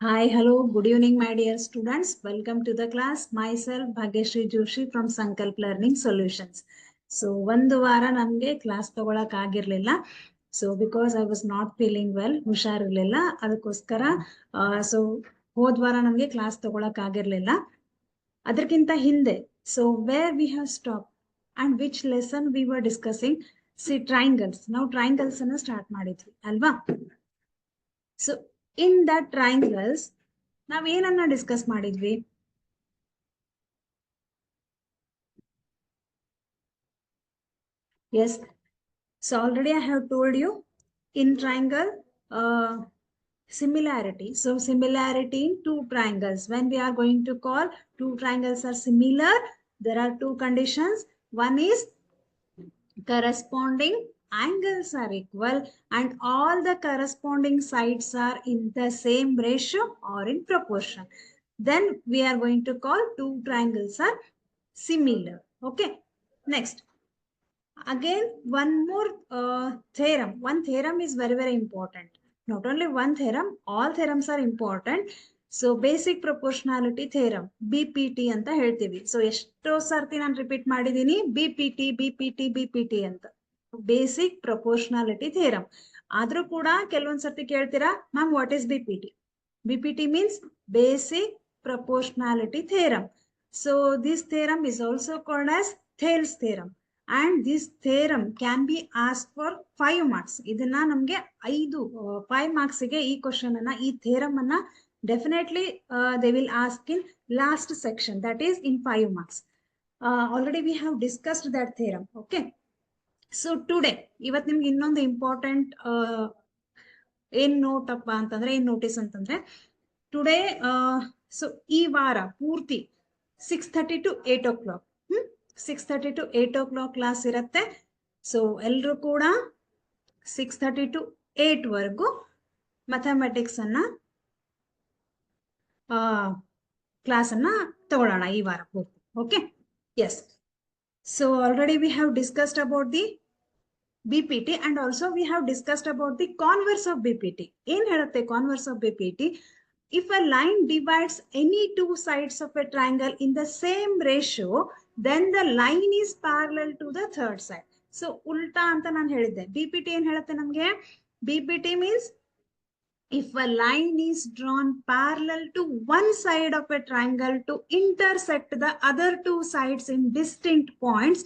Hi, hello, good evening, my dear students. Welcome to the class. Myself, Bhagyashree Joshi from Sankalp Learning Solutions. So, ಒಂದು ವಾರ ನಮಗೆ class ತಗೊಳಕ್ ಆಗಿರ್ಲಿಲ್ಲ. So because I was not feeling well, ಹುಷಾರಿರ್ಲಿಲ್ಲ. ಅದಕ್ಕೋಸ್ಕರ so ಹೋದ್ ವಾರ ನಮಗೆ ಕ್ಲಾಸ್ ತಗೊಳಕ್ ಆಗಿರ್ಲಿಲ್ಲ. ಅದಕ್ಕಿಂತ ಹಿಂದೆ so where we have stop and which lesson we were discussing triangles. ನಾವು ಟ್ರಯಾಂಗಲ್ಸ್ ಅನ್ನ ಸ್ಟಾರ್ಟ್ ಮಾಡಿದ್ವಿ ಅಲ್ವಾ? ಸೊ in that triangles ನಾವ್ ಏನನ್ನ ಡಿಸ್ಕಸ್ ಮಾಡಿದ್ವಿ? Yes, so already I have told you in triangle similarity. So similarity in two triangles. When we are going to call two triangles are similar, there are two conditions. One is corresponding angles are equal and all the corresponding sides are in the same ratio or in proportion. Then we are going to call two triangles are similar. Okay. Next, again one more theorem. One theorem is very, very important. Not only one theorem, all theorems are important. So basic proportionality theorem, BPT ಅಂತ ಹೇಳ್ತೀವಿ. So ಎಷ್ಟೋ ಸರ್ತಿ ನಾನು repeat ಮಾಡಿದೀನಿ BPT BPT BPT ಅಂತ. Basic proportionality theorem. ಆದ್ರೂ ಕೂಡ ಕೆಲವೊಂದ್ ಸರ್ತಿ ಕೇಳ್ತೀರಾ, ma'am what is BPT? BPT means basic proportionality theorem. So this theorem is also called as Thales theorem and this theorem can be ask for 5 marks. ಇದನ್ನ ನಮ್ಗೆ 5 marks ಗೆ ಈ ಕ್ವಶನ್ ಅನ್ನ, ಈ ಥಿಯರಮ್ ಅನ್ನ definitely they will ask in last section, that is in 5 marks. Already we have discussed that theorem. Okay. So today ಇವತ್ತು ನಿಮ್ಗೆ ಇನ್ನೊಂದು ಇಂಪಾರ್ಟೆಂಟ್ ಏನ್ ನೋಟ್ ಅಪ್ಪ ಅಂತಂದ್ರೆ, ಏನ್ ನೋಟಿಸ್ ಅಂತಂದ್ರೆ, ಟುಡೇ ಸೊ ಈ ವಾರ ಪೂರ್ತಿ 6:30 to 8 o'clock 6:30 to 8 o'clock class ಇರುತ್ತೆ. ಸೊ ಎಲ್ರು ಕೂಡ 6:30 to 8 ವರೆಗೂ ಮ್ಯಾಥಮೆಟಿಕ್ಸ್ ಅನ್ನ ಕ್ಲಾಸ್ ಅನ್ನ ತಗೊಳ್ಳೋಣ ಈ ವಾರ ಪೂರ್ತಿ. Okay. Yes. So already we have discussed about the BPT and also we have discussed about the converse of BPT. In herutte converse of BPT, if a line divides any two sides of a triangle in the same ratio, then the line is parallel to the third side. So ulta anta nan helidde. BPT en helutte namge? BPT means if a line is drawn parallel to one side of a triangle to intersect the other two sides in distinct points,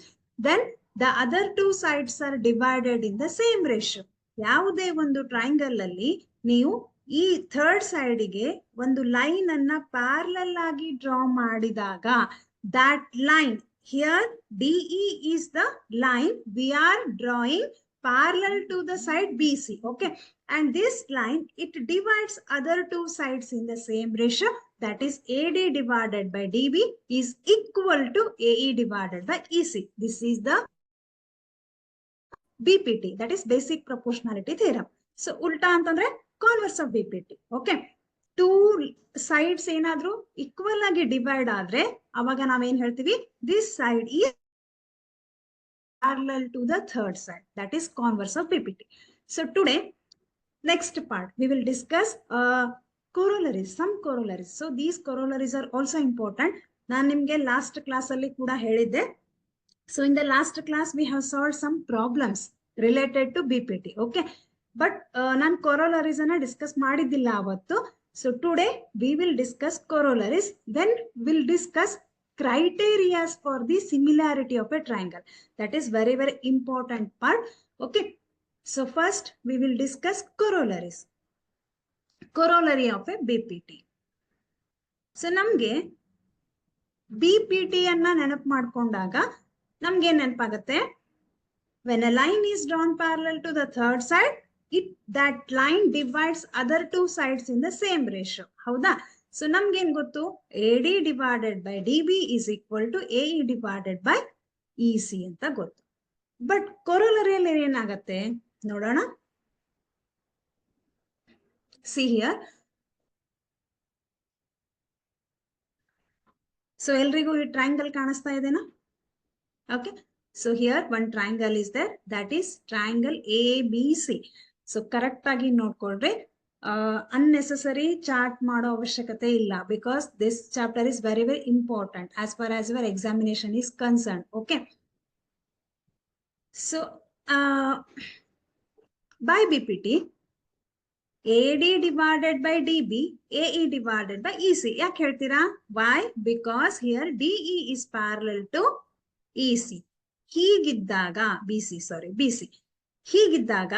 then the other two sides are divided in the same ratio. ಯಾವುದೇ ಒಂದು triangle ಅಲ್ಲಿ ನೀವು ಈ third side ಗೆ ಒಂದು line ಅನ್ನ parallel ಆಗಿ draw ಮಾಡಿದಾಗ, that line here DE is the line we are drawing parallel to the side BC. Okay. And this line, it divides other two sides in the same ratio, that is AD divided by DB is equal to AE divided by EC. This is the BPT, that is basic proportionality theorem. So ulta antandre converse of BPT. Okay. Two sides ಏನಾದ್ರೂ equal ಆಗಿ divide ಆದ್ರೆ ಅವಾಗ ನಾವೇನ್ ಹೇಳ್ತೀವಿ, this side is parallel to the third side, that is converse of BPT. So today, next part, we will discuss corollaries, some corollaries. So these corollaries are also important. Nan nimge last class alli kuda helidde. So in the last class, we have solved some problems related to BPT. Okay. But nan corollaries anna discuss madidilla avattu. So today, we will discuss corollaries. Then we'll discuss criteria for the similarity of a triangle. That is very, very important part. Okay. So first we will discuss corollaries. Corollary of a BPT. So namge BPT anna ನೆನಪು ಮಾಡ್ಕೊಂಡಾಗ ನಮ್ಗೆ ಏನ್ ನೆನಪಾಗುತ್ತೆ? When a line is drawn parallel to the third side, that line divides other two sides in the same ratio. ಹೌದಾ? So ನಮ್ಗೆ ಏನ್ ಗೊತ್ತು? AD divided by DB is equal to AE divided by EC ಅಂತ ಗೊತ್ತು. But ಕೊರೊಲರಿಯಲ್ಲಿ ಏನಾಗತ್ತೆ ನೋಡೋಣ. See here. So ಎಲ್ರಿಗೂ ಈ ಟ್ರಯಾಂಗಲ್ ಕಾಣಿಸ್ತಾ ಇದೆನಾ? Okay. So here one triangle is there, that is triangle ABC. So correct ಆಗಿ ನೋಡ್ಕೊಳ್ರಿ. unnecessary chart ಮಾಡೋ ಅವಶ್ಯಕತೆ ಇಲ್ಲ, because this chapter is very very important as far as your examination is concerned. Okay, so by BPT, AD divided by DB, AE divided by EC. ಯಾಕೆ ಹೇಳ್ತೀರಾ? Why? Because here DE is parallel to EC. ಹೀಗಿದ್ದಾಗ BC. ಹೀಗಿದ್ದಾಗ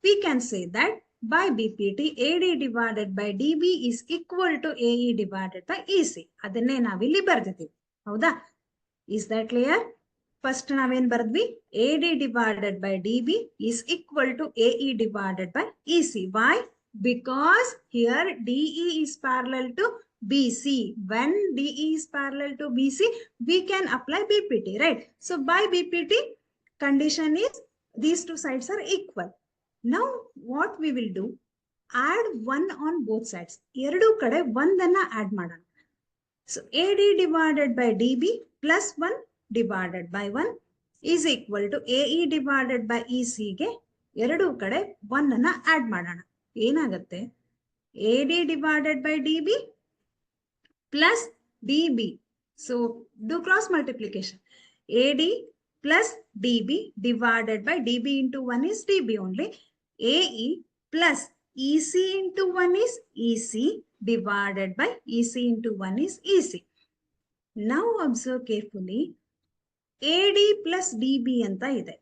we can say that by BPT, AD divided by DB is equal to AE divided by EC. ಅದನ್ನೇ ನಾವಿಲ್ಲಿ ಬರ್ದಿದ್ದೀವಿ. ಹೌದಾ? Is that clear? First ನಾವೇನ್ ಬರ್ದ್ವಿ? AD divided by DB is equal to AE divided by EC. Why? Because here DE is parallel to BC. When DE is parallel to BC, we can apply BPT, right? So by BPT, condition is these two sides are equal. Now what we will do? Add 1 on both sides. ಎರಡು ಕಡೆ ಒಂದನ್ನ add ಮಾಡೋಣ. So AD divided by DB plus 1 divided by 1 is equal to AE divided by EC ಗೆ ಎರಡು ಕಡೆ 1 ಅನ್ನ add ಮಾಡೋಣ. ಏನಾಗುತ್ತೆ? AD divided by DB plus DB. So do cross multiplication. AD plus DB divided by DB into 1 is DB only. AE plus EC into 1 is EC divided by EC into 1 is EC. Now observe carefully. AD plus DB anta ide.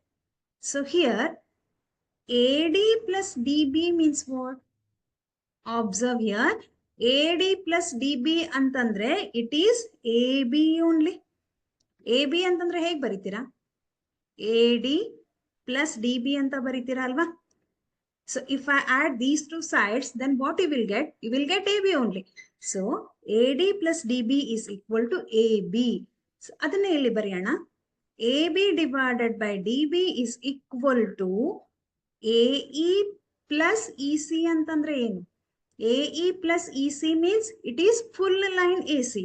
So here AD plus DB means what? Observe here. AD plus DB ಅಂತಂದ್ರೆ it is AB only. AB ಅಂತಂದ್ರೆ ಹೇಗೆ ಬರೀತೀರಾ? AD plus DB ಅಂತ ಬರೀತೀರಾ ಅಲ್ವಾ? So if I add these two sides, then what you will get? You will get AB only. So AD plus DB is equal to AB. So ಅದನ್ನೇ ಇಲ್ಲಿ ಬರೆಯೋಣ. AB divided by DB is equal to AE plus EC ಅಂತಂದ್ರೆ ಏನು? AE plus EC means it is full line AC.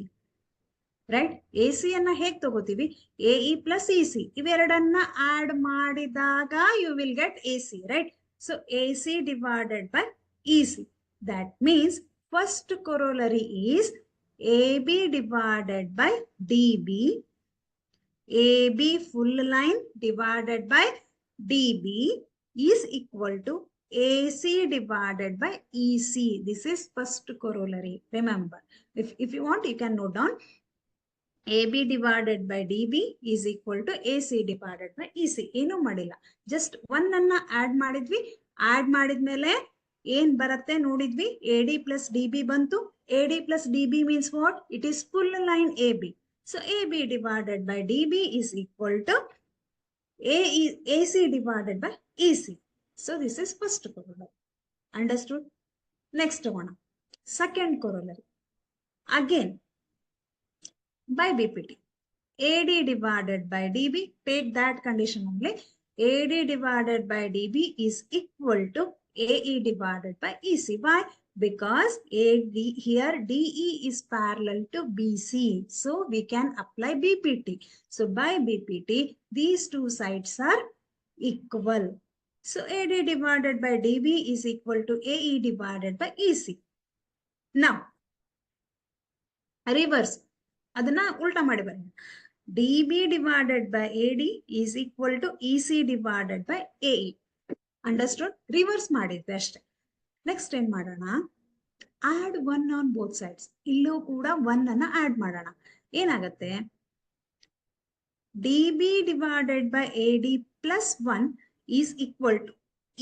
Right? AC ಅನ್ನ ಹೇಗೆ ತಗೋತೀವಿ? AE plus EC. ಇವೆರಡನ್ನ add ಮಾಡಿದಾಗ you will get AC, right? So AC divided by EC. That means first corollary is AB divided by DB. AB full line divided by DB is equal to AC divided by EC. This is first corollary. Remember, if you want, you can note down. AB divided by DB is equal to AC divided by EC. ಏನು ಮಾಡಿಲ್ಲ, just 1 ಅನ್ನ add ಮಾಡಿದ್ವಿ. add ಮಾಡಿದ್ಮೇಲೆ ಏನ್ ಬರುತ್ತೆ ನೋಡಿದ್ವಿ? AD plus DB ಬಂತು. AD plus DB means what? It is full line AB. So AB divided by DB is equal to AC divided by EC. So this is first corollary. Understood? Next one, second corollary. Again, by BPT, AD divided by DB, take that condition only. AD divided by DB is equal to AE divided by EC. Why? Because AD here DE is parallel to BC. So we can apply BPT. So by BPT, these two sides are equal. So AD divided by DB is equal to AE divided by EC. Now, reverse. ಅದನ್ನ ಉಲ್ಟಾ ಮಾಡಿ ಬರೋಣ. DB divided by AD is equal to EC divided by AE. Understood? Reverse ಮಾಡಿದ್ವಿ ಅಷ್ಟೇ. Next ಏನ್ ಮಾಡೋಣ? add 1 on both sides. ಇಲ್ಲೂ ಕೂಡ 1 ಅನ್ನ ಆಡ್ ಮಾಡೋಣ. ಏನಾಗುತ್ತೆ? DB divided by AD plus 1 is equal to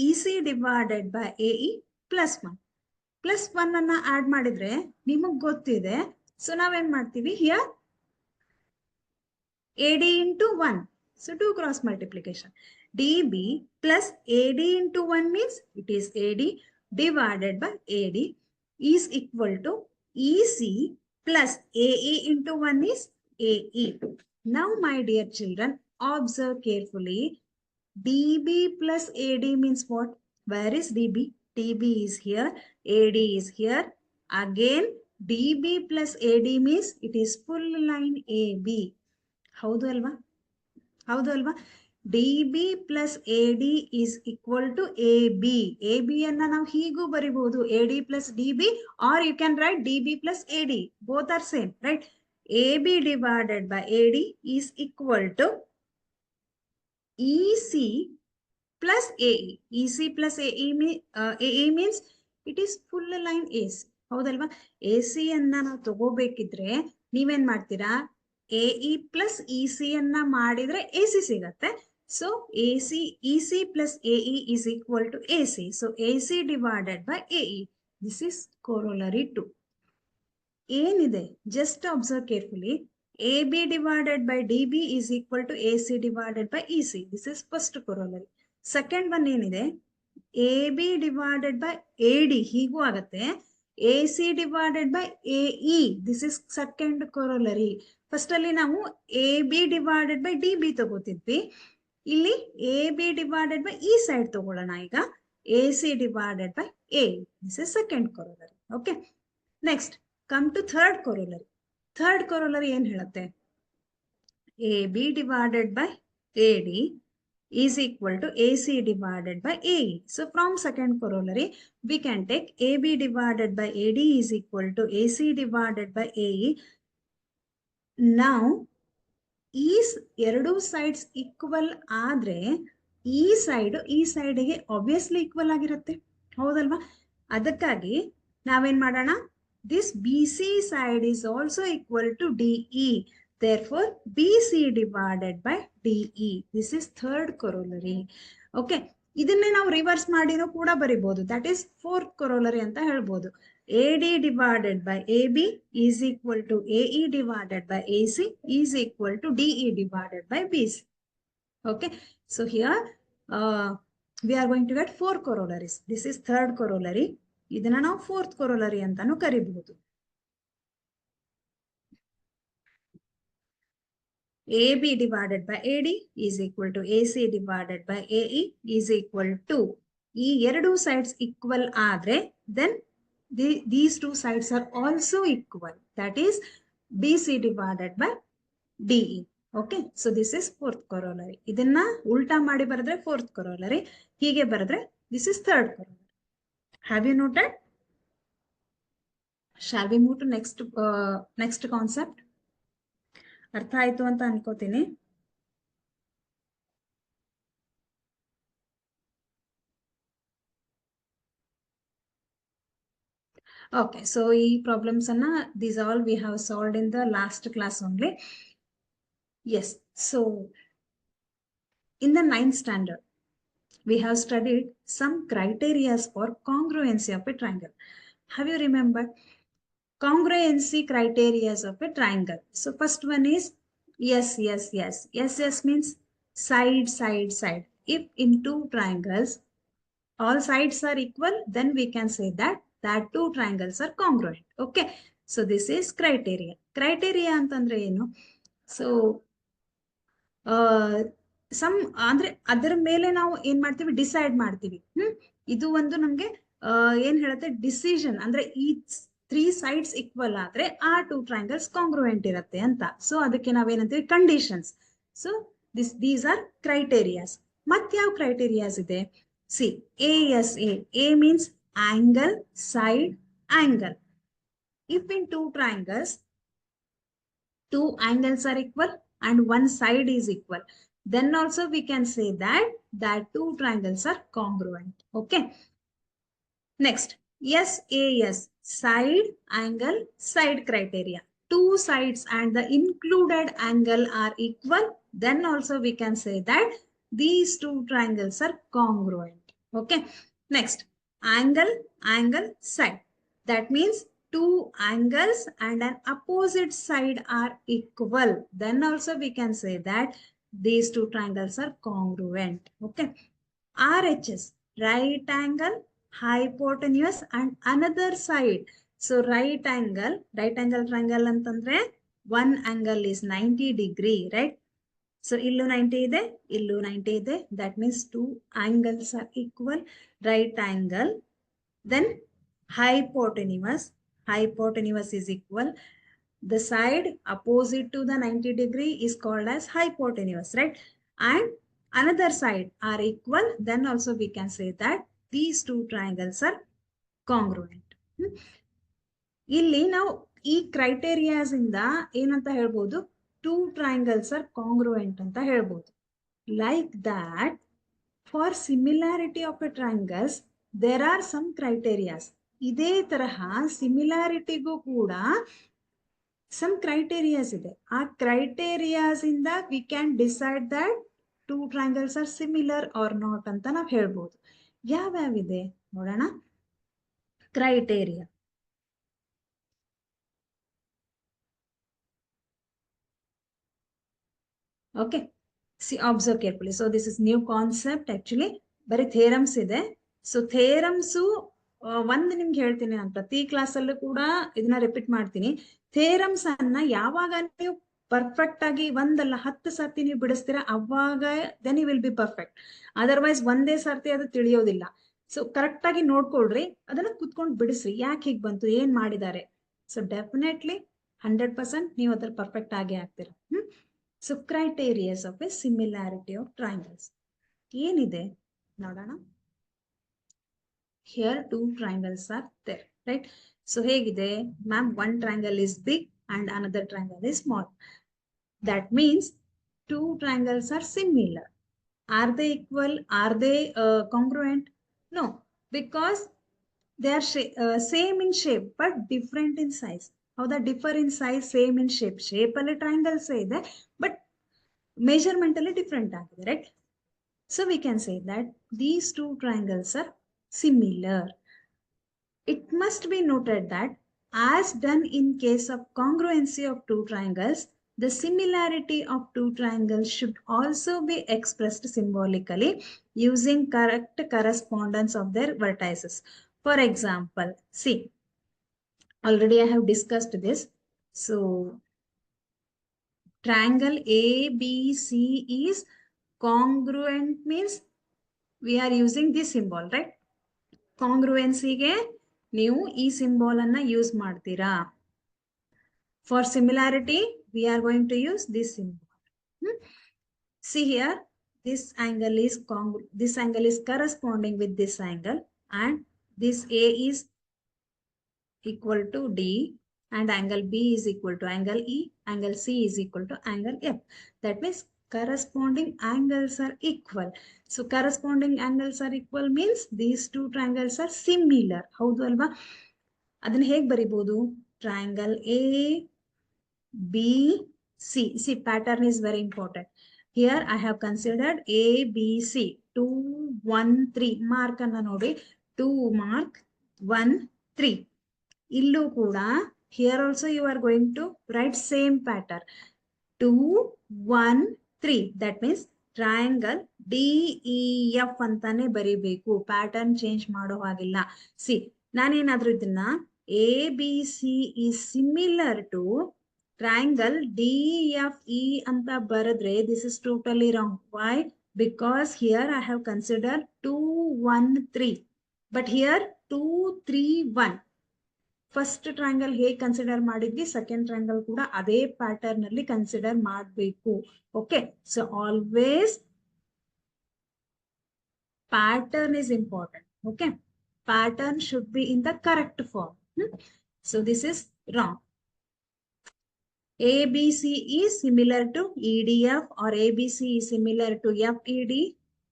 EC divided by AE plus 1. Plus 1 ಅನ್ನ ಆಡ್ ಮಾಡಿದ್ರೆ ನಿಮಗೆ ಗೊತ್ತಿದೆ. So ನಾವೇನ್ ಮಾಡ್ತೀವಿ? Here AD into 1. So do cross multiplication. DB plus AD into 1 means it is AD divided by AD is equal to EC plus AE into 1 is AE. Now my dear children, observe carefully. DB plus AD means what? Where is DB? DB is here. AD is here. Again, DB plus AD means it is full line AB. ಹೌದು ಅಲ್ವಾ? ಹೌದು ಅಲ್ವಾ? DB plus AD is equal to AB. AB ಅನ್ನ ನಾವು ಹೀಗೂ ಬರಿಬಹುದು, AD plus DB, or you can write DB plus AD. Both are same, right? AB divided by AD is equal to EC plus AE. EC plus AE means it is full line AC. ಹೌದಲ್ವಾ? AC ಅನ್ನ ನಾವು ತಗೋಬೇಕಿದ್ರೆ ನೀವೇನ್ ಮಾಡ್ತೀರಾ? AE plus EC ಅನ್ನ ಮಾಡಿದ್ರೆ AC ಸಿಗತ್ತೆ. So EC plus AE is equal to AC. So AC divided by AE. This is corollary 2. ಏನಿದೆ? Just observe carefully. AB divided by DB is equal to AC divided by EC. This is first corollary. Second one ಏನಿದೆ? AB divided by AD ಹೀಗೂ ಆಗತ್ತೆ. AC divided by AE. This is second corollary. First ಅಲ್ಲಿ ನಾವು AB divided by DB ತಗೋತಿದ್ವಿ. ಇಲ್ಲಿ AB divided by ಈ side ತಗೊಳ್ಳೋಣ ಈಗ. AC divided by AE. This is second corollary. Okay. Next, come to third corollary. Third corollary ಏನ್ ಹೇಳುತ್ತೆ? AB divided by AD is equal to AC divided by AE. So from second corollary, we can take AB divided by AD is equal to AC divided by AE. Now, is ಎರಡು sides equal ಆದ್ರೆ ಈ ಸೈಡ್ಗೆ obviously equal ಆಗಿರುತ್ತೆ. ಹೌದಲ್ವಾ? ಅದಕ್ಕಾಗಿ ನಾವೇನ್ ಮಾಡೋಣ? This BC side is also equal to DE. Therefore, BC divided by DE. This is third corollary. Okay. ಇದನ್ನೇ ನಾವು ರಿವರ್ಸ್ ಮಾಡಿನೂ ಕೂಡ ಬರಿಬಹುದು. That is fourth corollary ಅಂತ ಹೇಳ್ಬೋದು. AD divided by AB is equal to AE divided by AC is equal to DE divided by BC. Okay. So here we are going to get 4 corollaries. This is third corollary. ಇದನ್ನ ನಾವು fourth corollary ಅಂತಾನು ಕರಿಬಹುದು. AB divided by AD is equal to AC divided by AE is equal to ಈ ಎರಡು sides equal ಆದ್ರೆ then these two sides are also equal. That is BC divided by DE. Okay. So this is fourth corollary. ಇದನ್ನ ಉಲ್ಟಾ ಮಾಡಿ ಬರೆದ್ರೆ fourth corollary. ಹೀಗೆ ಬರೆದ್ರೆ this is third corollary. Have you noted? Shall we move to next concept? ಅರ್ಥ ಆಯ್ತು ಅಂತ ಅನ್ಕೋತೀನಿ. Okay, so ಈ problems ಅನ್ನ these all we have solved in the last class only. Yes, so in the 9th standard, we have studied some criteria for congruency of a triangle. Have you remembered? Congruency criteria of a triangle. So first one is yes. Yes means side. If in two triangles all sides are equal, then we can say that two triangles are congruent. Okay. So this is criteria. Criteria ಅಂತಂದ್ರೆ ಏನು? So some ಅಂದ್ರೆ ಅದರ ಮೇಲೆ ನಾವು ಏನ್ ಮಾಡ್ತೀವಿ? Decide ಮಾಡ್ತೀವಿ. ಇದು ಒಂದು ನಮ್ಗೆ ಏನ್ ಹೇಳುತ್ತೆ? ಡಿಸಿಷನ್ ಅಂದ್ರೆ ಈ 3 sides equal ಆದ್ರೆ ಆ 2 triangles congruent ಇರುತ್ತೆ ಅಂತ. ಸೊ ಅದಕ್ಕೆ ನಾವೇನಂತೀವಿ? Conditions. So these are criterias. ಮತ್ತೆ ಯಾವ criterias ಇದೆ? See, ASA. A means angle, side, angle. If in two triangles, 2 angles are equal and one side is equal, then also we can say that 2 triangles are congruent. Okay. Next, SAS, side, angle, side criteria. 2 sides and the included angle are equal, then also we can say that these 2 triangles are congruent. Okay. Next, angle, side. That means 2 angles and an opposite side are equal. Then also we can say that these 2 triangles are congruent. Okay. RHS, right angle, hypotenuse and another side. So right angle triangle ಅಂತಂದ್ರೆ one angle is 90 degree, right? So illu 90 ಇದೆ, illu 90 ಇದೆ. That means 2 angles are equal. Right angle, then hypotenuse is equal. The side opposite to the 90 degree is called as hypotenuse, right? And another side are equal, then also we can say that these two triangles are congruent. ಇಲ್ಲಿ ನಾವು ಈ criterias ಇಂದ ಏನಂತ ಹೇಳ್ಬೋದು, two triangles R congruent ಅಂತ ಹೇಳ್ಬೋದು. Like that for similarity of a triangles there are some criterias. ಇದೇ ತರಹ ಸಿಮಿಲಾರಿಟಿಗೂ ಕೂಡ ಸಮ್ ಕ್ರೈಟೇರಿಯಾಸ್ ಇದೆ. ಆ ಕ್ರೈಟೇರಿಯಾಸ್ ಇಂದ we can decide that two triangles are similar or not ಅಂತ ನಾವು ಹೇಳ್ಬೋದು. ಯಾವ್ಯಾವಿದೆ ನೋಡೋಣ. Criteria, okay, see, observe carefully. So this is new concept actually. ಬರೀ ಥೇರಮ್ಸ್ ಇದೆ. ಸೊ ಥೇರಮ್ಸು ಒಂದು ನಿಮ್ಗೆ ಹೇಳ್ತೀನಿ, ನಾನು ಪ್ರತಿ ಕ್ಲಾಸಲ್ಲೂ ಕೂಡ ಇದನ್ನ ರಿಪೀಟ್ ಮಾಡ್ತೀನಿ. ಥೇರಮ್ಸ್ ಅನ್ನ ಯಾವಾಗ ನೀವು ಪರ್ಫೆಕ್ಟ್ ಆಗಿ ಒಂದಲ್ಲ 10 ಸರ್ತಿ ನೀವು ಬಿಡಿಸ್ತೀರಾ ಅವಾಗ then you will be perfect. Otherwise ಒಂದೇ ಸರ್ತಿ ಅದು ತಿಳಿಯೋದಿಲ್ಲ. ಸೊ ಕರೆಕ್ಟ್ ಆಗಿ ನೋಡ್ಕೊಳ್ರಿ, ಅದನ್ನ ಕುತ್ಕೊಂಡು ಬಿಡಿಸ್ರಿ, ಯಾಕೆ ಹೀಗೆ ಬಂತು, ಏನ್ ಮಾಡಿದ್ದಾರೆ. ಸೊ ಡೆಫಿನೆಟ್ಲಿ 100% ನೀವು ಅದ್ರ ಪರ್ಫೆಕ್ಟ್ ಆಗೇ ಆಗ್ತೀರಾ. So criterias of a similarity of triangles ಏನಿದೆ ನೋಡೋಣ. Here two triangles are there, right. So ಹೇಗಿದೆ ma'am, one triangle is big and another triangle is small. That means two triangles are similar. Are they equal? Are they congruent? No, because they are same in shape but different in size. ಹೌದಾ? Differ in size, same in shape. Shape ಅಲ್ಲಿ triangles ಇದೆ but measurement ಅಲ್ಲಿ different ಆಗಿದೆ, right. So we can say that these two triangles are similar. It must be noted that as done in case of congruency of two triangles, the similarity of two triangles should also be expressed symbolically using correct correspondence of their vertices. For example, see, already I have discussed this. So triangle ABC is congruent, means we are using this symbol, right? Congruency ge ನೀವು ಈ symbol ಅನ್ನ use ಮಾಡ್ತೀರಾ. For similarity we are going to use this symbol. See here, this angle is corresponding with this angle, and this A is equal to D, and angle B is equal to angle E, angle C is equal to angle F. That means corresponding angles are equal. So corresponding angles are equal means these two triangles are similar. ಹೌದು ಅಲ್ವಾ? ಅದನ್ನ ಹೇಗೆ ಬರಿಬಹುದು? Triangle A B C. See, pattern is very important. Here I have considered A B C 2 1 3 mark ಅನ್ನ ನೋಡಿ. 2 mark 1 3. ಇಲ್ಲೂ ಕೂಡ here also you are going to write same pattern 2 1 3. that means triangle DEF ಅಂತಾನೆ ಬರಿಬೇಕು, pattern change ಮಾಡೋ ಹಾಗಿಲ್ಲ. C, ನಾನೇನಾದ್ರೂ ಇದನ್ನ ABC is similar to triangle DFE ಅಂತ ಬರೆದ್ರೆ this is totally wrong. Why? Because here I have considered 2 1 3, but here 2 3 1. First triangle ಹೇಗೆ consider ಮಾಡಿದ್ವಿ, ಸೆಕೆಂಡ್ ಟ್ರಯಾಂಗಲ್ ಕೂಡ ಅದೇ ಪ್ಯಾಟರ್ನ್ ಅಲ್ಲಿ ಕನ್ಸಿಡರ್ ಮಾಡಬೇಕು. Okay, so always pattern is important. Okay, pattern should be in the correct form. So this is wrong. ABC is similar to EDF or ABC is similar to FED.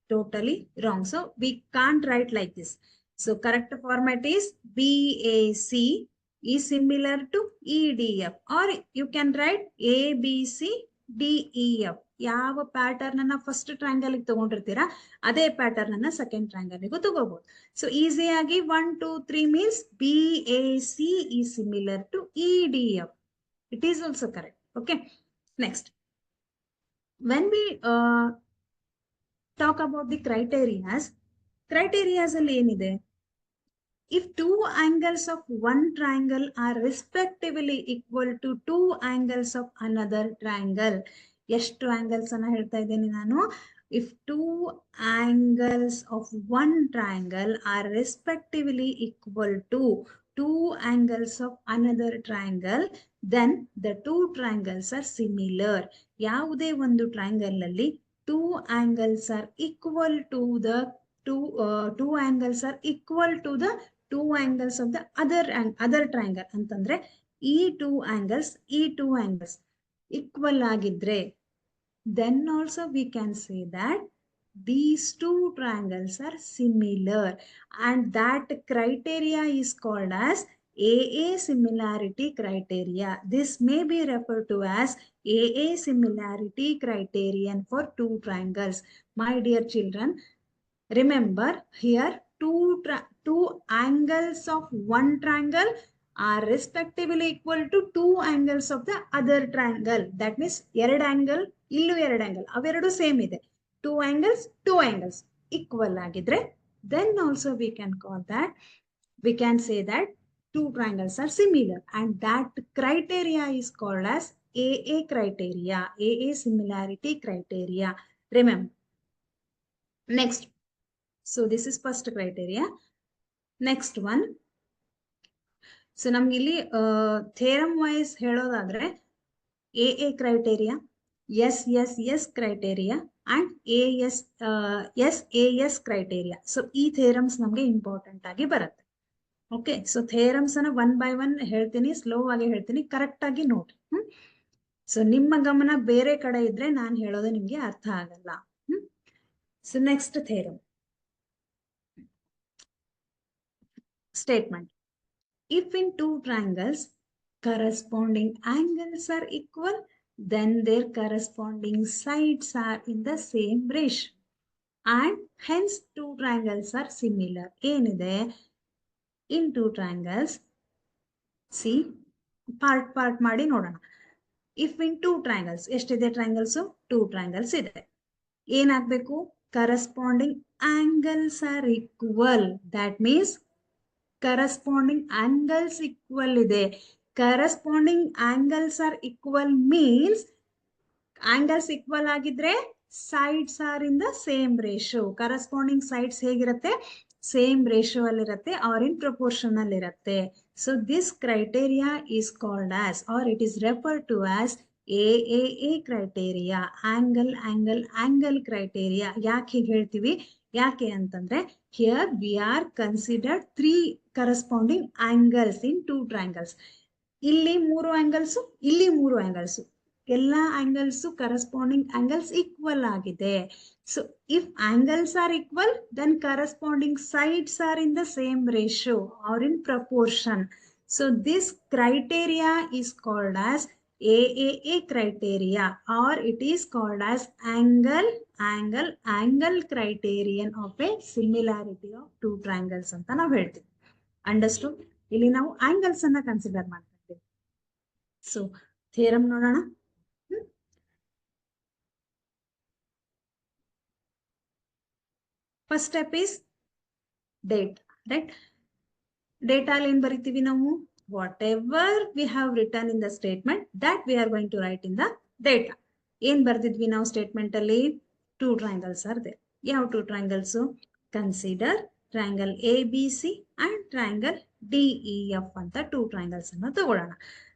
Totally wrong. So we can't write like this. So correct format is BAC is similar to EDF, or you can write ABC DEF. ಯಾವ pattern ಅನ್ನ first triangle ತಗೊಂಡಿರ್ತೀರಾ ಅದೇ pattern ಅನ್ನ second triangle ತಗೋಬಹುದು. So ಈಸಿಯಾಗಿ 1 2 3 means BAC is similar to EDF. It is also correct. Okay, next, when we talk about the criterias ಅಲ್ಲಿ ಏನಿದೆ? If two angles of one triangle are respectively equal to two angles of another triangle. ಎಷ್ಟು angles ಅನ್ನ ಹೇಳ್ತಾ ಇದ್ದೇನೆ ನಾನು? If two angles of one triangle are respectively equal to two angles of another triangle, then the two triangles are similar. ಯಾವುದೇ ಒಂದು triangle ಅಲ್ಲಿ two angles are equal to the two angles are equal to the two angles of the other triangle ಅಂತಂದ್ರೆ ಈ two angles equal ಆಗಿದ್ರೆ, then also we can say that these two triangles are similar, and that criteria is called as AA similarity criteria. This may be referred to as AA similarity criterion for two triangles. My dear children, remember here two angles of one triangle are respectively equal to two angles of the other triangle. That means ಎರಡು angle ಇಲ್ಲೂ ಎರಡು angle ಅವೆರಡು same ಇದೆ. two angles equal ಆಗಿದ್ರೆ, then also we can say that two triangles are similar, and that criteria is called as AA criteria, AA similarity criteria. Remember. Next, so this is first criteria. Next one, so ನಮ್ಗೆ ಇಲ್ಲಿ theorem wise ಹೇಳೋದಾದ್ರೆ AA criteria, SSS criteria and SAS criteria. So ಈ theorems ನಮ್ಗೆ important ಆಗಿ ಬರುತ್ತೆ. Okay, so theorems ಅನ್ನ one by one ಹೇಳ್ತೀನಿ, slow ಆಗಿ ಹೇಳ್ತೀನಿ, ಕರೆಕ್ಟ್ ಆಗಿ ನೋಡ್ರಿ. ಸೊ ನಿಮ್ಮ ಗಮನ ಬೇರೆ ಕಡೆ ಇದ್ರೆ ನಾನು ಹೇಳೋದು ನಿಮ್ಗೆ ಅರ್ಥ ಆಗಲ್ಲ. So next theorem statement. If in two triangles corresponding angles are equal, then their corresponding sides are in the same ratio, and hence two triangles are similar. ಏನಿದೆ in two triangles, see part ಮಾಡಿ ನೋಡೋಣ. If in two triangles, ಎಷ್ಟಿದೆ triangles? two triangles ಇದೆ. ಏನಾಗಬೇಕು? corresponding angles are equal. That means corresponding angles equal ಇದೆ. corresponding angles are equal means angles equal ಆಗಿದ್ರೆ sides are in the same ratio. corresponding sides ಹೇಗಿರುತ್ತೆ? same ratio ಅಲ್ಲಿರುತ್ತೆ or in proportion ಅಲ್ಲಿರುತ್ತೆ. so this criteria is called as, or it is referred to as AAA criteria, angle criteria. ಯಾಕೆ ಹೀಗೆ ಹೇಳ್ತೀವಿ? ಯಾಕೆ ಅಂತಂದ್ರೆ here we are considered three corresponding angles in two triangles. ಇಲ್ಲಿ ಮೂರು angles, ಇಲ್ಲಿ ಮೂರು angles, ಎಲ್ಲ angles corresponding angles equal ಆಗಿದೆ. so if angles are equal, then corresponding sides are in the same ratio or in proportion. so this criteria is called as AAA criteria, or it is called as angle criterion of a similarity of two triangles ಅಂತ ನಾವು ಹೇಳ್ತೀವಿ. Understood? ಇಲ್ಲಿ ನಾವು angles ಅನ್ನ consider ಮಾಡ್ತೀವಿ. So theorem ನೋಡೋಣ. First step is data, right? Data ಅಲ್ಲಿ ಏನ್ ಬರಿತೀವಿ ನಾವು? whatever we have written in the statement, that we are going to write in the data. ಏನ್ ಬರ್ದಿದ್ವಿ ನಾವು ಸ್ಟೇಟ್ಮೆಂಟ್ ಅಲ್ಲಿ? two triangles are there. ಯಾವ two triangles? consider triangle ABC and triangle DEF ಅಂತ two triangles ಅನ್ನ ತಗೊಳ್ಳೋಣ.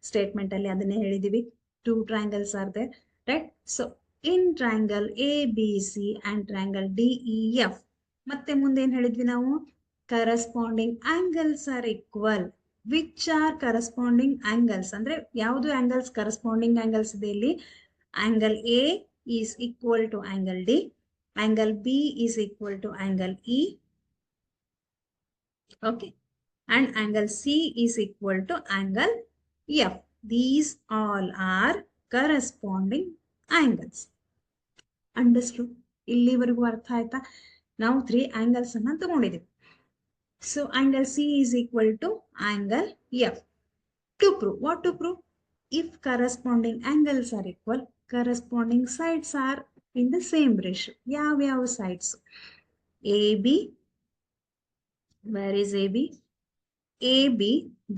Statement ಅಲ್ಲಿ ಅದನ್ನೇ ಹೇಳಿದೀವಿ, two triangles are there, right? so in triangle ABC and triangle DEF, ಮತ್ತೆ ಮುಂದೆ ಏನ್ ಹೇಳಿದ್ವಿ ನಾವು? corresponding angles are equal. which are corresponding angles ಅಂದ್ರೆ ಯಾವುದು angles corresponding angles ಇದೆ ಇಲ್ಲಿ? angle A is equal to angle D, angle B is equal to angle E, okay, and angle C is equal to angle F. These all are corresponding angles. Understood? ಇಲ್ಲಿವರೆಗೂ ಅರ್ಥ ಆಯ್ತಾ? ನಾವು 3 angles ಅನ್ನ ತಗೊಂಡಿದ್ದೀವಿ. so angle C is equal to angle F. To prove, what to prove? if corresponding angles are equal, corresponding sides are in the same ratio. ಯಾವ sides? AB, where is AB? AB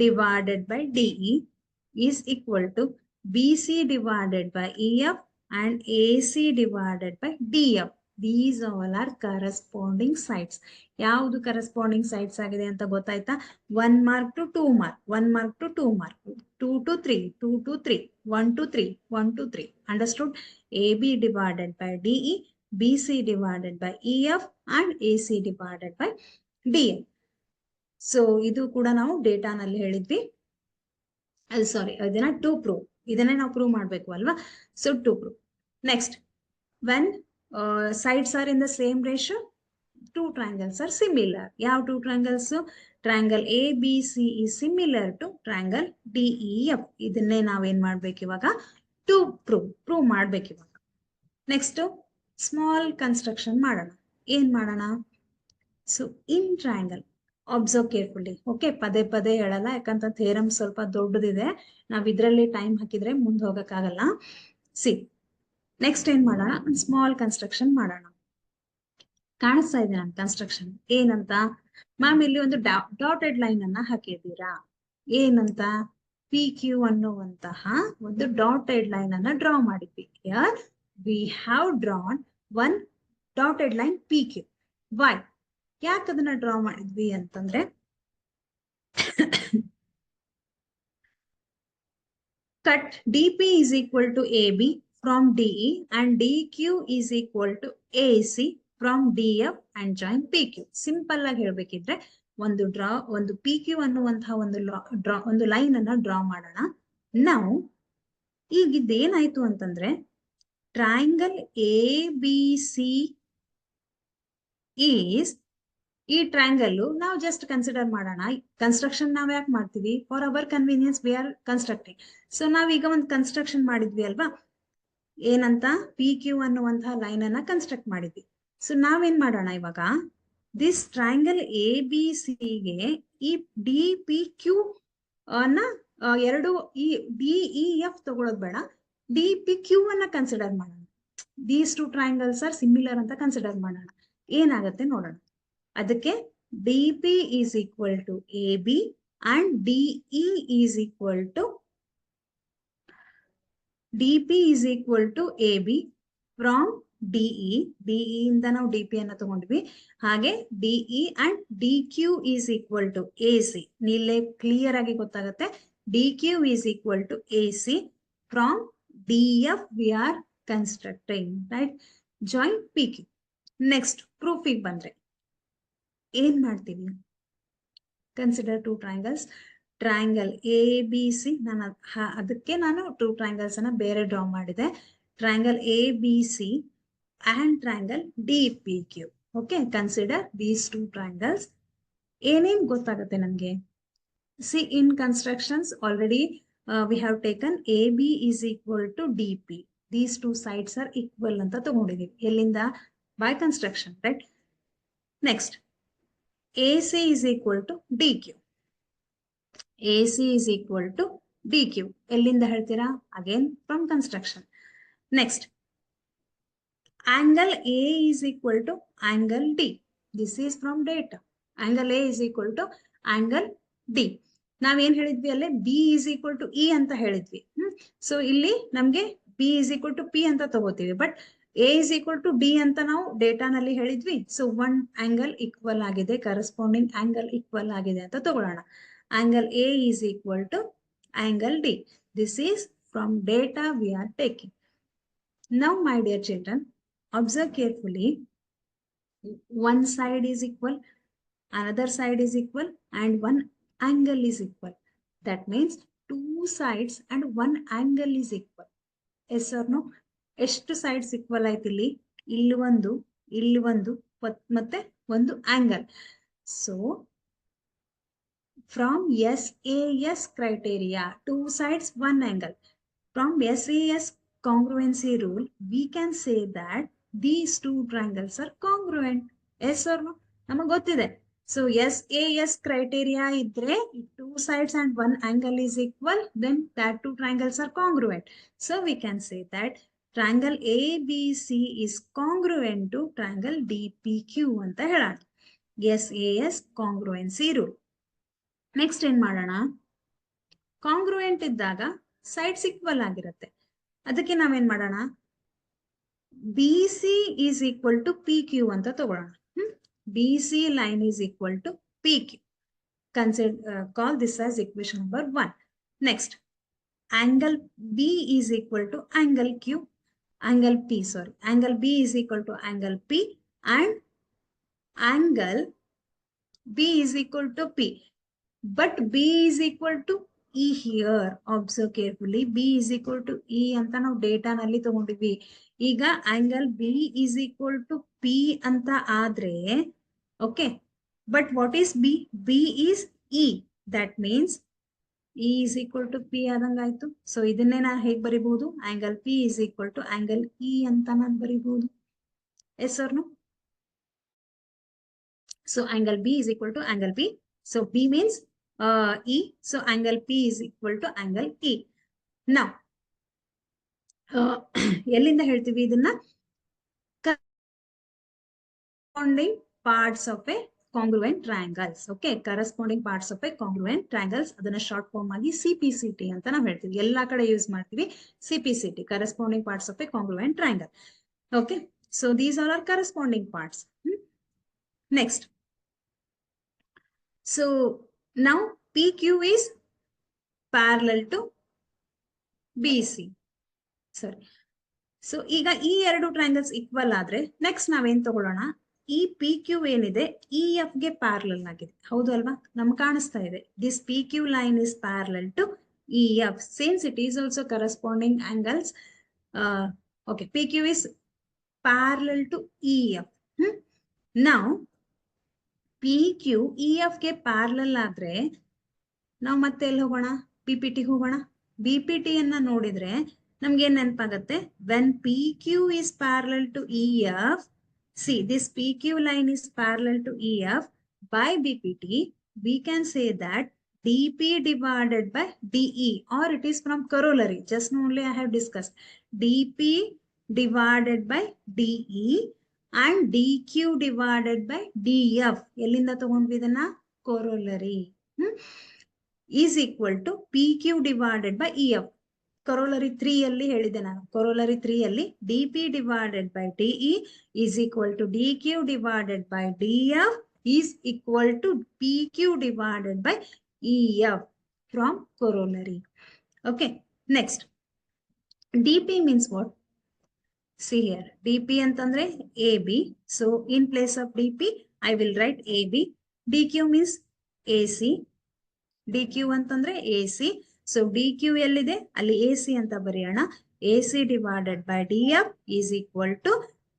divided by DE is equal to BC divided by EF and AC divided by DF. These all are corresponding sides. ಯಾವುದು corresponding sides ಆಗಿದೆ ಅಂತ ಗೊತ್ತಾಯ್ತಾ? 1 mark to 2 mark, 1 mark to 2 mark, 2 to 3, 1 to 3, 1 to 3. Understood? AB divided by DE BC divided by EF and AC divided by DF. So ಇದು ಕೂಡ ನಾವು ಡೇಟಾನಲ್ಲಿ ಹೇಳಿದ್ವಿ. ಸಾರಿ, ಇದನ್ನ to prove, ಇದನ್ನೇ ನಾವು ಪ್ರೂವ್ ಮಾಡಬೇಕು ಅಲ್ವಾ. So to prove. Next, when sides are in the same ratio, two triangles are similar. ಯಾವ two triangles? Triangle ABC is similar to triangle DEF. ಇದನ್ನೇ ನಾವೇನ್ ಮಾಡ್ಬೇಕು ಇವಾಗ? ಟು ಪ್ರೂವ್ ಮಾಡ್ಬೇಕು ಇವಾಗ. ನೆಕ್ಸ್ಟ್, ಸ್ಮಾಲ್ ಕನ್ಸ್ಟ್ರಕ್ಷನ್ ಮಾಡೋಣ. ಏನ್ ಮಾಡೋಣ? So in triangle, observe ಕೇರ್ಫುಲ್ಲಿ. Okay, ಪದೇ ಪದೇ ಹೇಳಲ್ಲ, ಯಾಕಂತ ಥೇರಮ್ ಸ್ವಲ್ಪ ದೊಡ್ಡದಿದೆ. ನಾವ್ ಇದ್ರಲ್ಲಿ ಟೈಮ್ ಹಾಕಿದ್ರೆ ಮುಂದೆ ಹೋಗಕ್ಕಾಗಲ್ಲ. ಸಿ, ನೆಕ್ಸ್ಟ್ ಏನ್ ಮಾಡೋಣ? ಸ್ಮಾಲ್ ಕನ್ಸ್ಟ್ರಕ್ಷನ್ ಮಾಡೋಣ. ಕಾಣಿಸ್ತಾ ಇದೆ ನಾನು ಕನ್ಸ್ಟ್ರಕ್ಷನ್ ಏನಂತ? ಮ್ಯಾಮ್ ಇಲ್ಲಿ ಒಂದು ಡಾಟೆಡ್ ಲೈನ್ ಅನ್ನ ಹಾಕಿದ್ದೀರಾ. ಏನಂತ? ಪಿ ಕ್ಯೂ ಅನ್ನುವಂತಹ ಒಂದು ಡಾಟೆಡ್ ಲೈನ್ ಅನ್ನ ಡ್ರಾ ಮಾಡಿದ್ವಿ. Here we have drawn one dotted line P Q. Why? ಯಾಕೆ ಅದನ್ನ ಡ್ರಾ ಮಾಡಿದ್ವಿ ಅಂತಂದ್ರೆ, cut D P is equal to AB from DE and DQ is equal to AC from DF and join PQ. Simple ಆಗಿ ಹೇಳ್ಬೇಕಿದ್ರೆ ಒಂದು P Q ಅನ್ನುವಂತಹ ಒಂದು line ಅನ್ನ draw ಮಾಡೋಣ. ನಾವು ಈಗ ಇದೇನಾಯ್ತು ಅಂತಂದ್ರೆ, ಟ್ರಯಾಂಗಲ್ ABC ಈಸ್, ಈ ಟ್ರಯಾಂಗಲ್ ನಾವು ಜಸ್ಟ್ ಕನ್ಸಿಡರ್ ಮಾಡೋಣ. ಕನ್ಸ್ಟ್ರಕ್ಷನ್ ನಾವ್ ಯಾಕೆ ಮಾಡ್ತೀವಿ? For our convenience we are constructing. So ನಾವೀಗ ಒಂದು ಕನ್ಸ್ಟ್ರಕ್ಷನ್ ಮಾಡಿದ್ವಿ ಅಲ್ವಾ, ಏನಂತ? ಪಿ ಕ್ಯೂ ಅನ್ನುವಂತಹ ಲೈನ್ ಅನ್ನ ಕನ್ಸ್ಟ್ರಕ್ಟ್ ಮಾಡಿದ್ವಿ. ಸೊ ನಾವೇನ್ ಮಾಡೋಣ ಇವಾಗ? ದಿಸ್ ಟ್ರಯಾಂಗಲ್ ABC ಗೆ ಈ ಡಿ ಪಿ ಕ್ಯೂ ಅನ್ನ ಎರಡು, ಈ DEF ತಗೊಳ್ಳೋದು ಬೇಡ, ಡಿ ಪಿ ಕ್ಯೂ ಅನ್ನ ಕನ್ಸಿಡರ್ ಮಾಡೋಣ. These two triangles are similar ಅಂತ ಕನ್ಸಿಡರ್ ಮಾಡೋಣ. ಏನಾಗತ್ತೆ ನೋಡೋಣ. ಅದಕ್ಕೆ D P is equal to AB and DE is equal to DP is equal to AB from DE. DE ಇಂದ ನಾವು DP ಅನ್ನ ತಗೊಂಡ್ವಿ. ಹಾಗೆ DE and DQ is equal to AC. ನಿಲ್ಲೇ ಕ್ಲಿಯರ್ ಆಗಿ ಗೊತ್ತಾಗುತ್ತೆ. DQ is equal to AC from DF we are constructing, right? Join PQ. Next, ಪ್ರೂಫಿಗೆ ಬಂದ್ರೆ ಏನ್ ಮಾಡ್ತೀವಿ? Consider two triangles. Triangle ABC, ಅದಕ್ಕೆ ನಾನು ಟೂ ಟ್ರಯಾಂಗಲ್ಸ್ ಅನ್ನ ಬೇರೆ ಡ್ರಾ ಮಾಡಿದೆ. Triangle ABC and triangle DPQ. Okay, consider these two triangles. ಏನೇನ್ ಗೊತ್ತಾಗುತ್ತೆ ನಮ್ಗೆ? See, in constructions already we have taken AB is equal to DP. These two sides are equal ಅಂತ ತಗೊಂಡಿದೀವಿ. ಎಲ್ಲಿಂದ? By construction, right? Next, AC is equal to DQ. AC is equal to DQ. ಎಲ್ಲಿಂದ ಹೇಳ್ತೀರಾ? Again from construction. Next, angle A is equal to angle D. This is from data. Angle A is equal to angle D. ನಾವೇನ್ ಹೇಳಿದ್ವಿ ಅಲ್ಲೇ? B is equal to E ಅಂತ ಹೇಳಿದ್ವಿ. So ಇಲ್ಲಿ ನಮ್ಗೆ B is equal to P ಅಂತ ತಗೋತೀವಿ. But A is equal to D ಅಂತ ನಾವು ಡೇಟಾನಲ್ಲಿ ಹೇಳಿದ್ವಿ. ಸೊ ಒನ್ ಆಂಗಲ್ ಈಕ್ವಲ್ ಆಗಿದೆ, ಕರೆಸ್ಪಾಂಡಿಂಗ್ ಆಂಗಲ್ ಈಕ್ವಲ್ ಆಗಿದೆ ಅಂತ ತಗೊಳ್ಳೋಣ. Angle A is equal to angle D. This is from data we are taking. Now, my dear children, observe carefully. One side is equal, another side is equal, and one angle is equal. That means two sides and one angle is equal. Yes or no? ಎಷ್ಟು sides equal ಆಯ್ತು ಇಲ್ಲಿ? ಇಲ್ಲಿ ಒಂದು ಮತ್ತೆ ಒಂದು angle. So from SAS criteria, two sides, one angle. From SAS congruency rule, we can say that these two triangles are congruent. Yes or no? ನಮಗೆ ಗೊತ್ತಿದೆ. So SAS criteria ಇದ್ರೆ two sides and one angle is equal, then that two triangles are congruent. So we can say that triangle ABC is congruent to triangle DPQ ಅಂತ ಹೇಳೋಣ. SAS congruency rule. Next ಏನ್ ಮಾಡೋಣ? ಕಾಂಗ್ರುಯೆಂಟ್ ಇದ್ದಾಗ sides equal ಆಗಿರುತ್ತೆ. ಅದಕ್ಕೆ ನಾವೇನ್ ಮಾಡೋಣ? BC is equal to PQ ಅಂತ ತಗೊಳ್ಳೋಣ. BC line is equal to PQ. Call this as equation number 1. Next, angle B is equal to angle Q. angle P, sorry, angle B is equal to angle P and angle B is equal to P. But B is equal to E here. Observe carefully. B is equal to E ಅಂತ ನಾವು ಡೇಟಾನಲ್ಲಿ ತಗೊಂಡಿವಿ. ಈಗ angle B is equal to P ಅಂತ ಆದ್ರೆ, okay. But what is B? B is E. That means E is equal to P ಆದಂಗಾಯ್ತು. So ಇದನ್ನೇ ನಾನು ಹೇಗೆ ಬರಿಬಹುದು? Angle P is equal to angle E ಅಂತ ನಾನು ಬರಿಬಹುದು. Yes or no? So angle B is equal to angle P. So B means E. So angle P is equal to angle E. Now, ಎಲ್ಲಿಂದ ಹೇಳ್ತೀವಿ ಇದನ್ನ? Corresponding parts of a congruent triangles. Okay, corresponding parts of a congruent triangles. ಅದನ್ನ short form ಆಗಿ CPCT ಅಂತ ನಾವು ಹೇಳ್ತೀವಿ. ಎಲ್ಲಾ ಕಡೆ ಯೂಸ್ ಮಾಡ್ತೀವಿ CPCT, corresponding parts of a congruent triangle. Okay, so these are our corresponding parts. Next. So now PQ is parallel to BC. Sorry. So ಈಗ ಈ ಎರಡು ಟ್ರಯಾಂಗಲ್ಸ್ ಈಕ್ವಲ್ ಆದ್ರೆ ನೆಕ್ಸ್ಟ್ ನಾವೇನ್ ತಗೊಳ್ಳೋಣ? ಈ ಪಿ ಕ್ಯೂ ಏನಿದೆ ಇ ಎಫ್ ಗೆ parallel ಆಗಿದೆ, ಹೌದು ಅಲ್ವಾ? ನಮ್ಗೆ ಕಾಣಿಸ್ತಾ ಇದೆ this P Q line is parallel to E F since it is also corresponding angles. Okay, P Q is parallel to E F. ನಾವು ಪಿ ಕ್ಯೂ ಇ ಎಫ್ ಗೆ ಪ್ಯಾರಲಲ್ ಆದ್ರೆ ನಾವು ಮತ್ತೆ ಎಲ್ಲಿ ಹೋಗೋಣ? ಪಿ ಪಿ ಟಿ ಹೋಗೋಣ. B P T ಅನ್ನ ನೋಡಿದ್ರೆ ನಮ್ಗೆ ಏನ್ ನೆನಪಾಗತ್ತೆ? When P Q is parallel to E F, see this PQ line is parallel to EF. By BPT we can say that DP divided by DE, or it is from corollary, just only I have discussed DP divided by DE and DQ divided by DF. ಎಲ್ಲಿಂದ ತಗೊಂಡ್ವಿ ಇದನ್ನ? corollary is equal to PQ divided by EF. Corollary 3 ಅಲ್ಲಿ ಹೇಳಿದೆ ನಾನು. Corollary 3 ಅಲ್ಲಿ DP divided by DE is equal to DQ divided by DF is equal to PQ divided by EF from corollary. Okay, next. DP means what? See here, DP ಅಂತಂದ್ರೆ AB. So in place of DP, I will write AB. DQ means AC. DQ ಅಂತಂದ್ರೆ AC. So DQ ಎಲ್ಲಿದೆ? ಅಲ್ಲಿ AC ಅಂತ ಬರೆಯೋಣ. AC divided by DF is equal to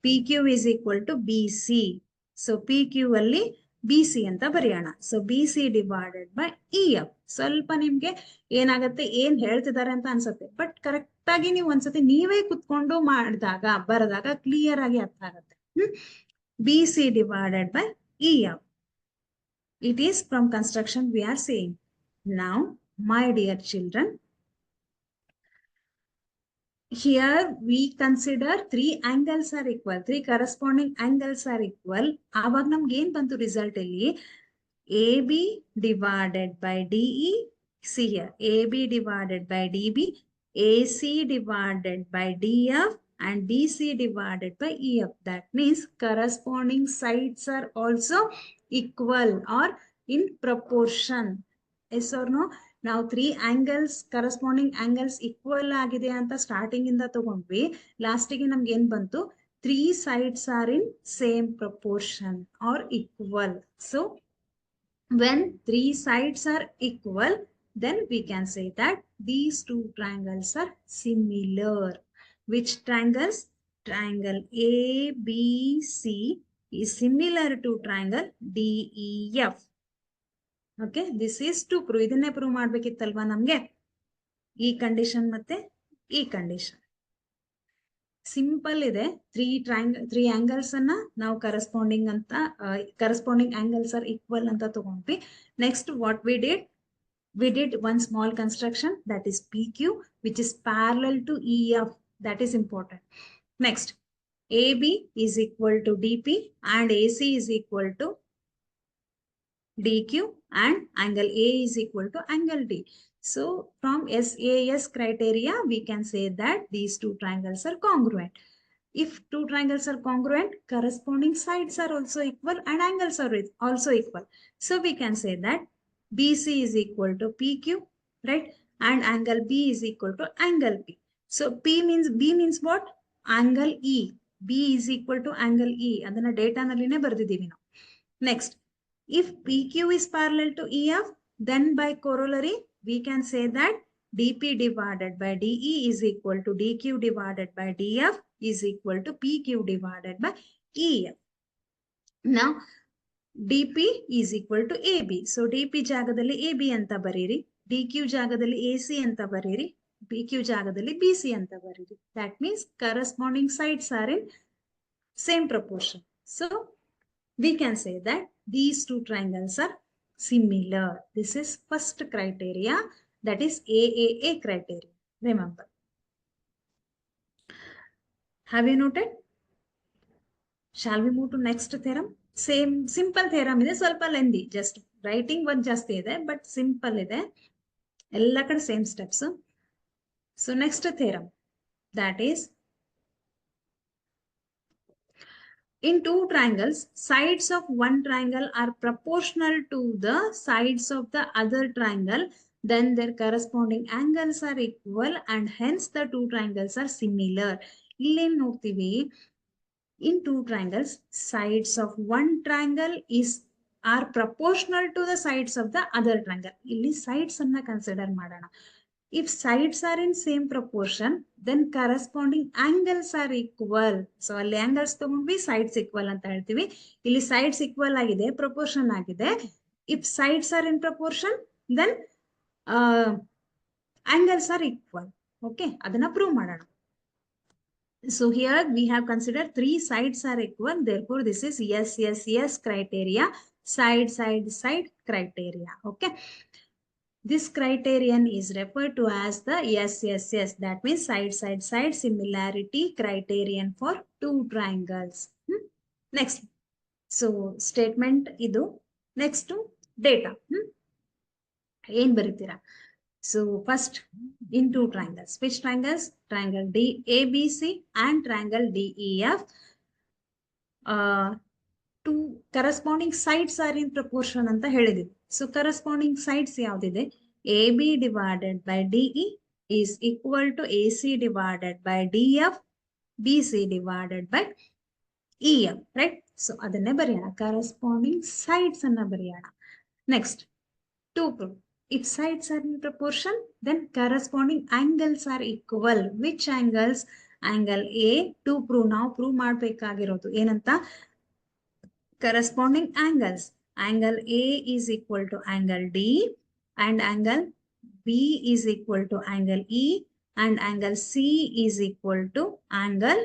PQ is equal to BC. So PQ ಅಲ್ಲಿ BC ಅಂತ ಬರೆಯೋಣ. So BC divided by EF. ಸ್ವಲ್ಪ ನಿಮ್ಗೆ ಏನಾಗತ್ತೆ, ಏನ್ ಹೇಳ್ತಿದ್ದಾರೆ ಅಂತ ಅನ್ಸುತ್ತೆ, ಬಟ್ ಕರೆಕ್ಟ್ ಆಗಿ ನೀವು ಒಂದ್ಸತಿ ನೀವೇ ಕುತ್ಕೊಂಡು ಮಾಡಿದಾಗ ಬರೆದಾಗ ಕ್ಲಿಯರ್ ಆಗಿ ಅರ್ಥ ಆಗತ್ತೆ. BC divided by EF. It is from construction we are saying. Now, my dear children, here we consider three angles are equal, three corresponding angles are equal. ಆವಾಗ ನಮ್ಗೆ ಏನ್ ಬಂತು ರಿಸಲ್ಟ್ ಅಲ್ಲಿ? AB divided by DE, see here, AB divided by DB, AC divided by DF and DC divided by EF. That means corresponding sides are also equal or in proportion. Yes or no? ನಾವು 3 angles, corresponding angles equal ಆಗಿದೆ ಅಂತ starting ಇಂದ ತಗೊಂಡ್ವಿ. ಲಾಸ್ಟಿಗೆ ನಮ್ಗೆ ಏನ್ ಬಂತು? 3 sides are in same proportion or equal. So when 3 sides are equal, then we can say that these two triangles are similar. Which triangles? Triangle ABC is similar to triangle DEF. Okay, this is to prove. ಇದನ್ನೇ prove ಮಾಡ್ಬೇಕಿತ್ತಲ್ವಾ ನಮ್ಗೆ? ಈ condition ಮತ್ತೆ ಈ condition simple ಇದೆ. 3 angles ಅನ್ನ ನಾವು corresponding ಅಂತ, corresponding angles are equal ಅಂತ ತಗೊಂಡ್ವಿ. Next what we did one small construction, that is PQ, which is parallel to EF. That is important. Next, AB is equal to DP and AC is equal to DQ and angle A is equal to angle D. So from SAS criteria, we can say that these two triangles are congruent. If two triangles are congruent, corresponding sides are also equal and angles are also equal. So we can say that BC is equal to PQ, right? And angle B is equal to angle P. So B means what? angle E. B is equal to angle E. ಅದನ್ನ ಡೇಟಾನಲ್ಲಿನೇ ಬರೆದಿದ್ದೀವಿ ನಾವು. Next, if PQ is parallel to EF, then by corollary, we can say that dP divided by dE is equal to dQ divided by dF is equal to PQ divided by EF. Now, dP is equal to AB. So, dP ಜಾಗದಲ್ಲಿ AB ಅಂತ ಬರೀರಿ. dQ ಜಾಗದಲ್ಲಿ AC ಅಂತ ಬರೀರಿ. PQ ಜಾಗದಲ್ಲಿ BC ಅಂತ ಬರೀರಿ. That means corresponding sides are in same proportion. So, we can say that these two triangles are similar. This is first criteria, that is AAA criteria. Remember. Have you noted? Shall we move to next theorem? Same simple theorem is ಸ್ವಲ್ಪ lengthy. Just writing one ಜಾಸ್ತಿ ಇದೆ, but simple ಇದೆ. ಎಲ್ಲ ಕಡೆ same steps. So next theorem, that is in two triangles, sides of one triangle are proportional to the sides of the other triangle, then their corresponding angles are equal and hence the two triangles are similar. Illen nodtivi, in two triangles, sides of one triangle are proportional to the sides of the other triangle. Illi sides anna consider madana. If sides are in same proportion, then corresponding angles are equal. So, ಅಲ್ಲಿ angles ತಗೊಂಡ್ವಿ, sides equal ಅಂತ ಹೇಳ್ತೀವಿ. ಇಲ್ಲಿ sides equal ಆಗಿದೆ, proportion ಆಗಿದೆ. If sides are in proportion, then angles are equal. Okay, ಅದನ್ನ prove ಮಾಡೋಣ. So, here we have considered three sides are equal. Therefore, this is yes criteria, side criteria. Okay. This criterion is referred to as the SSS. That means side similarity criterion for two triangles. Next. So, statement idu. Next to data. ಏನು ಬರೀತೀರಾ? So, first in two triangles. Which triangles? Triangle DABC and triangle DEF. Two corresponding sides are in proportion ಅಂತ ಹೇಳಿದೀವಿ. So, corresponding sides ಯಾವುದಿದೆ? AB divided by DE is equal to AC divided by DF, BC divided by EF, right? So, ಅದನ್ನೇ ಬರೆಯೋಣ. Corresponding sides ಅನ್ನ ಬರೆಯೋಣ. Next, to prove. If sides are in proportion, then corresponding angles are equal. Which angles? Angle A. To prove, ನಾವು prove ಮಾಡಬೇಕಾಗಿರೋದು ಏನಂತ? Corresponding angles. Angle A is equal to angle D and angle B is equal to angle E and angle C is equal to angle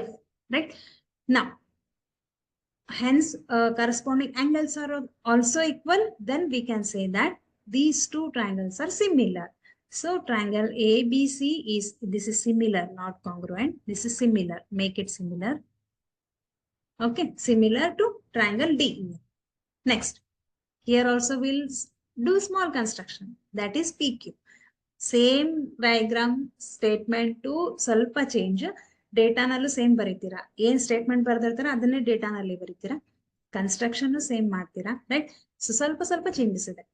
F, right? Now, hence corresponding angles are also equal, then we can say that these two triangles are similar. So, triangle ABC this is similar, not congruent. This is similar, make it similar. Okay, similar to triangle DE. Next, here also we'll do small construction, that is PQ. Same diagram statement to ಸ್ವಲ್ಪ change. ಡೇಟಾನಲ್ಲೂ same ಬರೀತೀರಾ. ಏನ್ statement ಬರ್ದಿರ್ತಾರ ಅದನ್ನೇ ಡೇಟಾನಲ್ಲಿ ಬರೀತೀರಾ. Construction same ಮಾಡ್ತೀರಾ, right? So ಸ್ವಲ್ಪ changes ಇದೆ.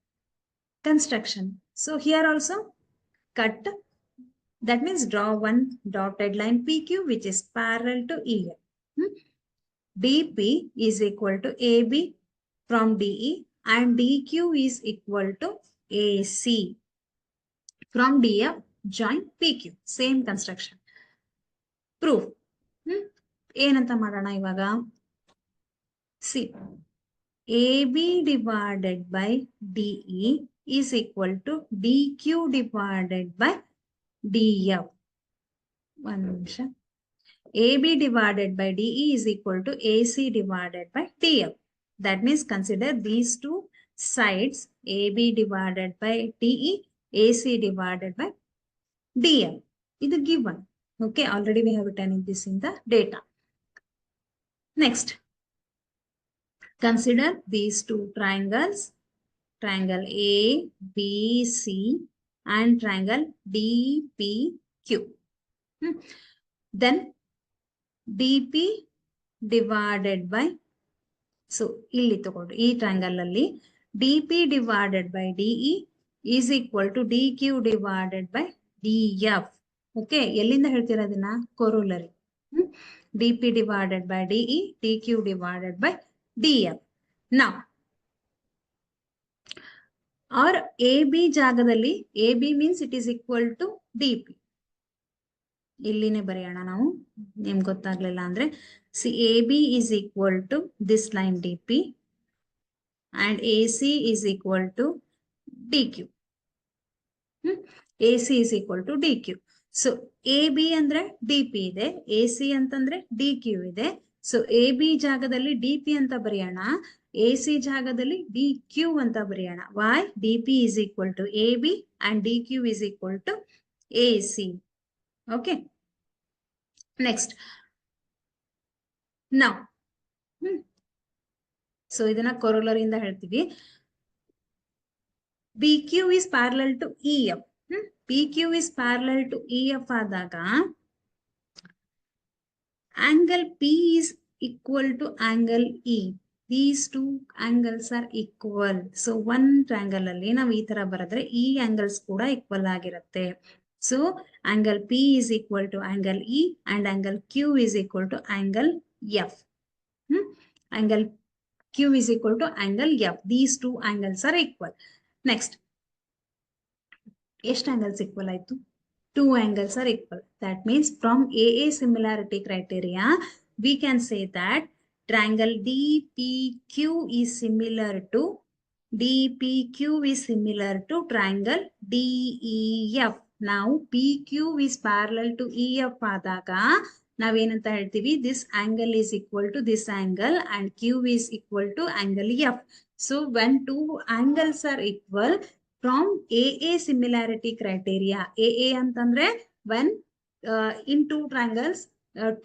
Construction. So here also cut. That means draw one dotted line PQ which is parallel to EF. DP is equal to AB from DE and DQ is equal to AC from DF join PQ. Same construction. Proof. ಏನಂತ ಮಾಡೋಣ ಇವಾಗ? See, AB divided by DE is equal to DQ divided by DF. One ನಿಮಿಷ. AB divided by DE is equal to AC divided by DF. That means consider these two sides, AB divided by DE, AC divided by DF. This is given. Okay, already we have written this in the data. Next, consider these two triangles, triangle ABC and triangle DPQ. Then DP divided by, so ಇಲ್ಲಿ ತಗೊಂಡು ಈ triangle ಅಲ್ಲಿ DP divided by DE is equal to DQ divided by DF. ಓಕೆ, ಎಲ್ಲಿಂದ ಹೇಳ್ತೀರಾ ಅದನ್ನ? Corollary. DP divided by DE, DQ divided by DF. ನಾವು ಆರ್ ಎ ಬಿ ಜಾಗದಲ್ಲಿ A B means it is equal to D P. ಇಲ್ಲಿನೇ ಬರೆಯೋಣ ನಾವು, ನಿಮ್ಗೆ ಗೊತ್ತಾಗ್ಲಿಲ್ಲ ಅಂದ್ರೆ. See A B is equal to this line D P and A C is equal to D Q. A C is equal to D Q. So A B ಅಂದ್ರೆ D P ಇದೆ, A C ಅಂತಂದ್ರೆ D Q ಇದೆ. So A B ಜಾಗದಲ್ಲಿ D P ಅಂತ ಬರೆಯೋಣ, A C ಜಾಗದಲ್ಲಿ D Q ಅಂತ ಬರೆಯೋಣ. Why? D P is equal to A B and D Q is equal to A C. Okay, next ನಾವು so ಇದನ್ನ ಕೊರೋಲರಿಯಿಂದ ಹೇಳ್ತೀವಿ. B Q is parallel to E F. P Q is parallel to E F ಆದಾಗ angle P is equal to angle E. These two angles are equal. So one triangle ಅಲ್ಲಿ ನಾವು ಈ ತರ ಬರೆದ್ರೆ ಈ angles ಕೂಡ equal ಆಗಿರುತ್ತೆ. So angle P is equal to angle E and angle Q is equal to angle F. Angle Q is equal to angle F. These two angles are equal. Next, ಎಷ್ಟು angles equal ಆಯ್ತು? Two angles are equal. That means from AA similarity criteria, we can say that triangle DPQ is similar to triangle DEF. Now PQ is parallel to EF ಆದಾಗ ನಾವೇನಂತ ಹೇಳ್ತೀವಿ? This angle is equal to this angle and Q is equal to angle F. So when two angles are equal, from AA similarity criteria, AA ಅಂತಂದ್ರೆ when in two triangles,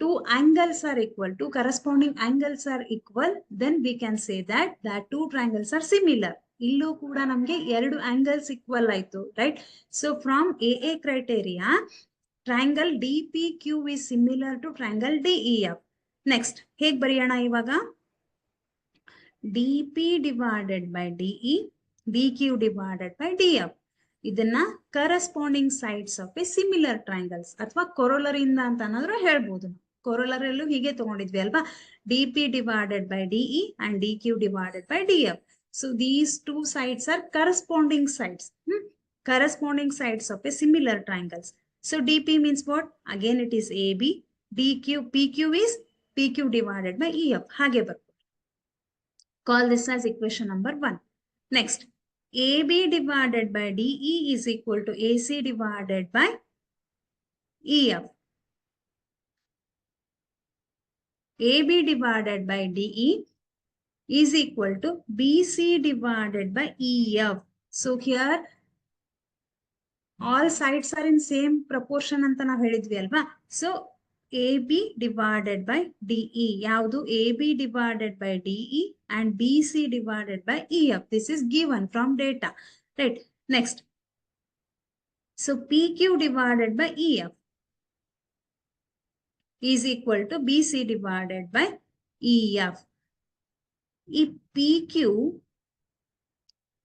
two angles are equal, two corresponding angles are equal, then we can say that two triangles are similar. ಇಲ್ಲೂ ಕೂಡ ನಮಗೆ ಎರಡು angles equal ಆಯ್ತು, right? So from AA criteria, triangle DPQ is similar to triangle DEF. Next, ಹೇಗೆ ಬರೆಯೋಣ ಇವಾಗ? DP divided by DE, DQ divided by DF. ಇದನ್ನ corresponding sides of A similar triangles ಅಥವಾ ಕೊರೋಲರಿ ಇಂದ ಅಂತ ಅನ್ನೋದ್ರು ಹೇಳ್ಬೋದು. ಕೊರೋಲರಿಯಲ್ಲೂ ಹೀಗೆ ತಗೊಂಡಿದ್ವಿ ಅಲ್ವಾ? DP divided by DE and DQ divided by DF. So these two sides are corresponding sides. Corresponding sides of a similar triangles. So DP means what? Again it is AB. PQ is PQ divided by EF. ಹಾಗೆ ಬರ್ಬೋದು. Call this as equation number 1. Next, AB divided by DE is equal to AC divided by EF. AB divided by DE is equal to BC divided by EF. So here all sides are in same proportion ಅಂತ ನಾವು ಹೇಳಿದ್ವಿ ಅಲ್ವಾ? So AB divided by DE. ಯಾವುದು? AB divided by DE and BC divided by EF. This is given from data, right? Next, so PQ divided by EF is equal to BC divided by EF. ಈ PQ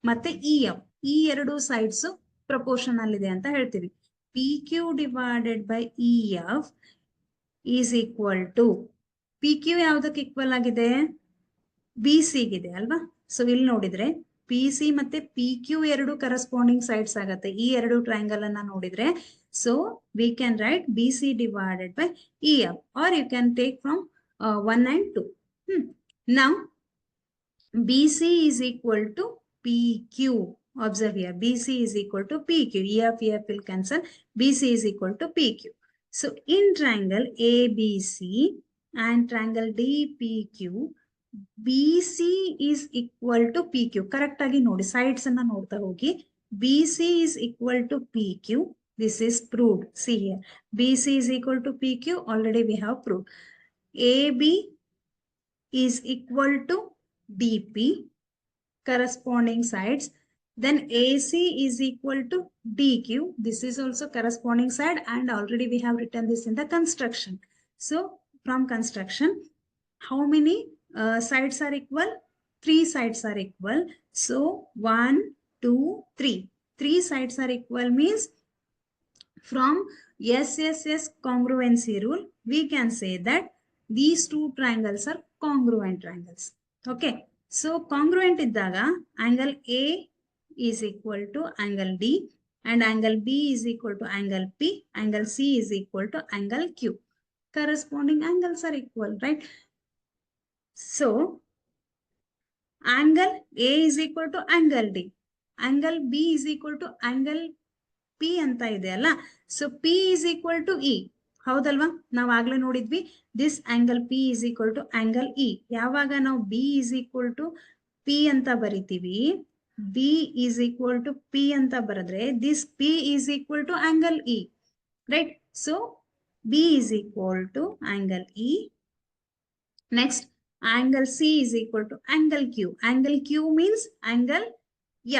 ಮತ್ತೆ EF ಈ ಎರಡು sides proportional ಇದೆ ಅಂತ ಹೇಳ್ತೀವಿ. PQ divided by EF is equal to, PQ ಯಾವುದಕ್ಕೆ equal ಆಗಿದೆ? BC ಗಿದೆ ಅಲ್ವಾ? ಸೊ ಇಲ್ಲಿ ನೋಡಿದ್ರೆ PC ಮತ್ತೆ PQ ಎರಡು ಕರೆಸ್ಪಾಂಡಿಂಗ್ ಸೈಡ್ಸ್ ಆಗತ್ತೆ ಈ ಎರಡು ಟ್ರಯಾಂಗಲ್ ಅನ್ನ ನೋಡಿದ್ರೆ. So we can write BC divided by EF or you can take from 1 and 2. Now BC is equal to PQ. Observe here, BC is equal to PQ. EF will cancel. BC is equal to PQ. So in triangle ABC and triangle DPQ, BC is equal to PQ. Correct agi nodi, sides anna nodta hogi. BC is equal to PQ. This is proved. See here, BC is equal to PQ. Already we have proved. AB is equal to DP, corresponding sides. Then AC is equal to DQ. This is also corresponding side and already we have written this in the construction. So from construction, how many sides are equal? 3 sides are equal. So 1, 2, 3. 3 sides are equal means From SSS congruency rule, we can say that these two triangles are congruent triangles. Okay. So congruent iddaga angle A is equal to angle D and angle B is equal to angle P, angle C is equal to angle Q. Corresponding angles are equal, right? So angle A is equal to angle D, angle B is equal to angle P ಅಂತ ಇದೆ ಅಲ್ಲ. So P is equal to E. ಹೌದಲ್ವಾ? ನಾವು ಆಗ್ಲೇ ನೋಡಿದ್ವಿ this angle P is equal to angle E. ಯಾವಾಗ ನಾವು B is equal to P ಅಂತ ಬರಿತೀವಿ, B is equal to P ಅಂತ ಬರೆದ್ರೆ this P is equal to angle E, right? So B is equal to angle E. Next, angle C is equal to angle Q. Angle Q means angle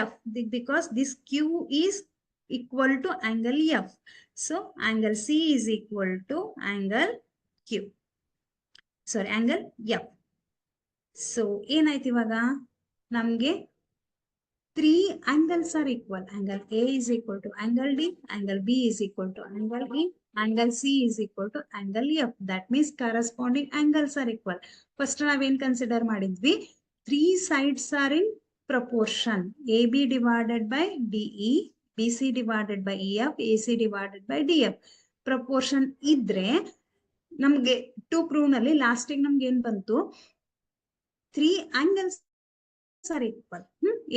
F because this Q is equal to angle F. So angle C is equal to angle Q. Sorry, angle F. So ಏನಾಯ್ತು ಇವಾಗ ನಮಗೆ 3 angles are equal. Angle A is equal to angle D, angle B is equal to angle E, angle C is equal to angle F. That means corresponding angles are equal. First ನಾವೇನ್ consider ಮಾಡಿದ್ವಿ, 3 sides are in proportion. AB divided by DE, BC divided by EF, AC divided by DF. Proportion ಇದ್ರೆ ನಮಗೆ to prove ನಲ್ಲಿ ಲಾಸ್ಟಿಗೆ ನಮ್ಗೆ ಏನ್ ಬಂತು, 3 angles are equal.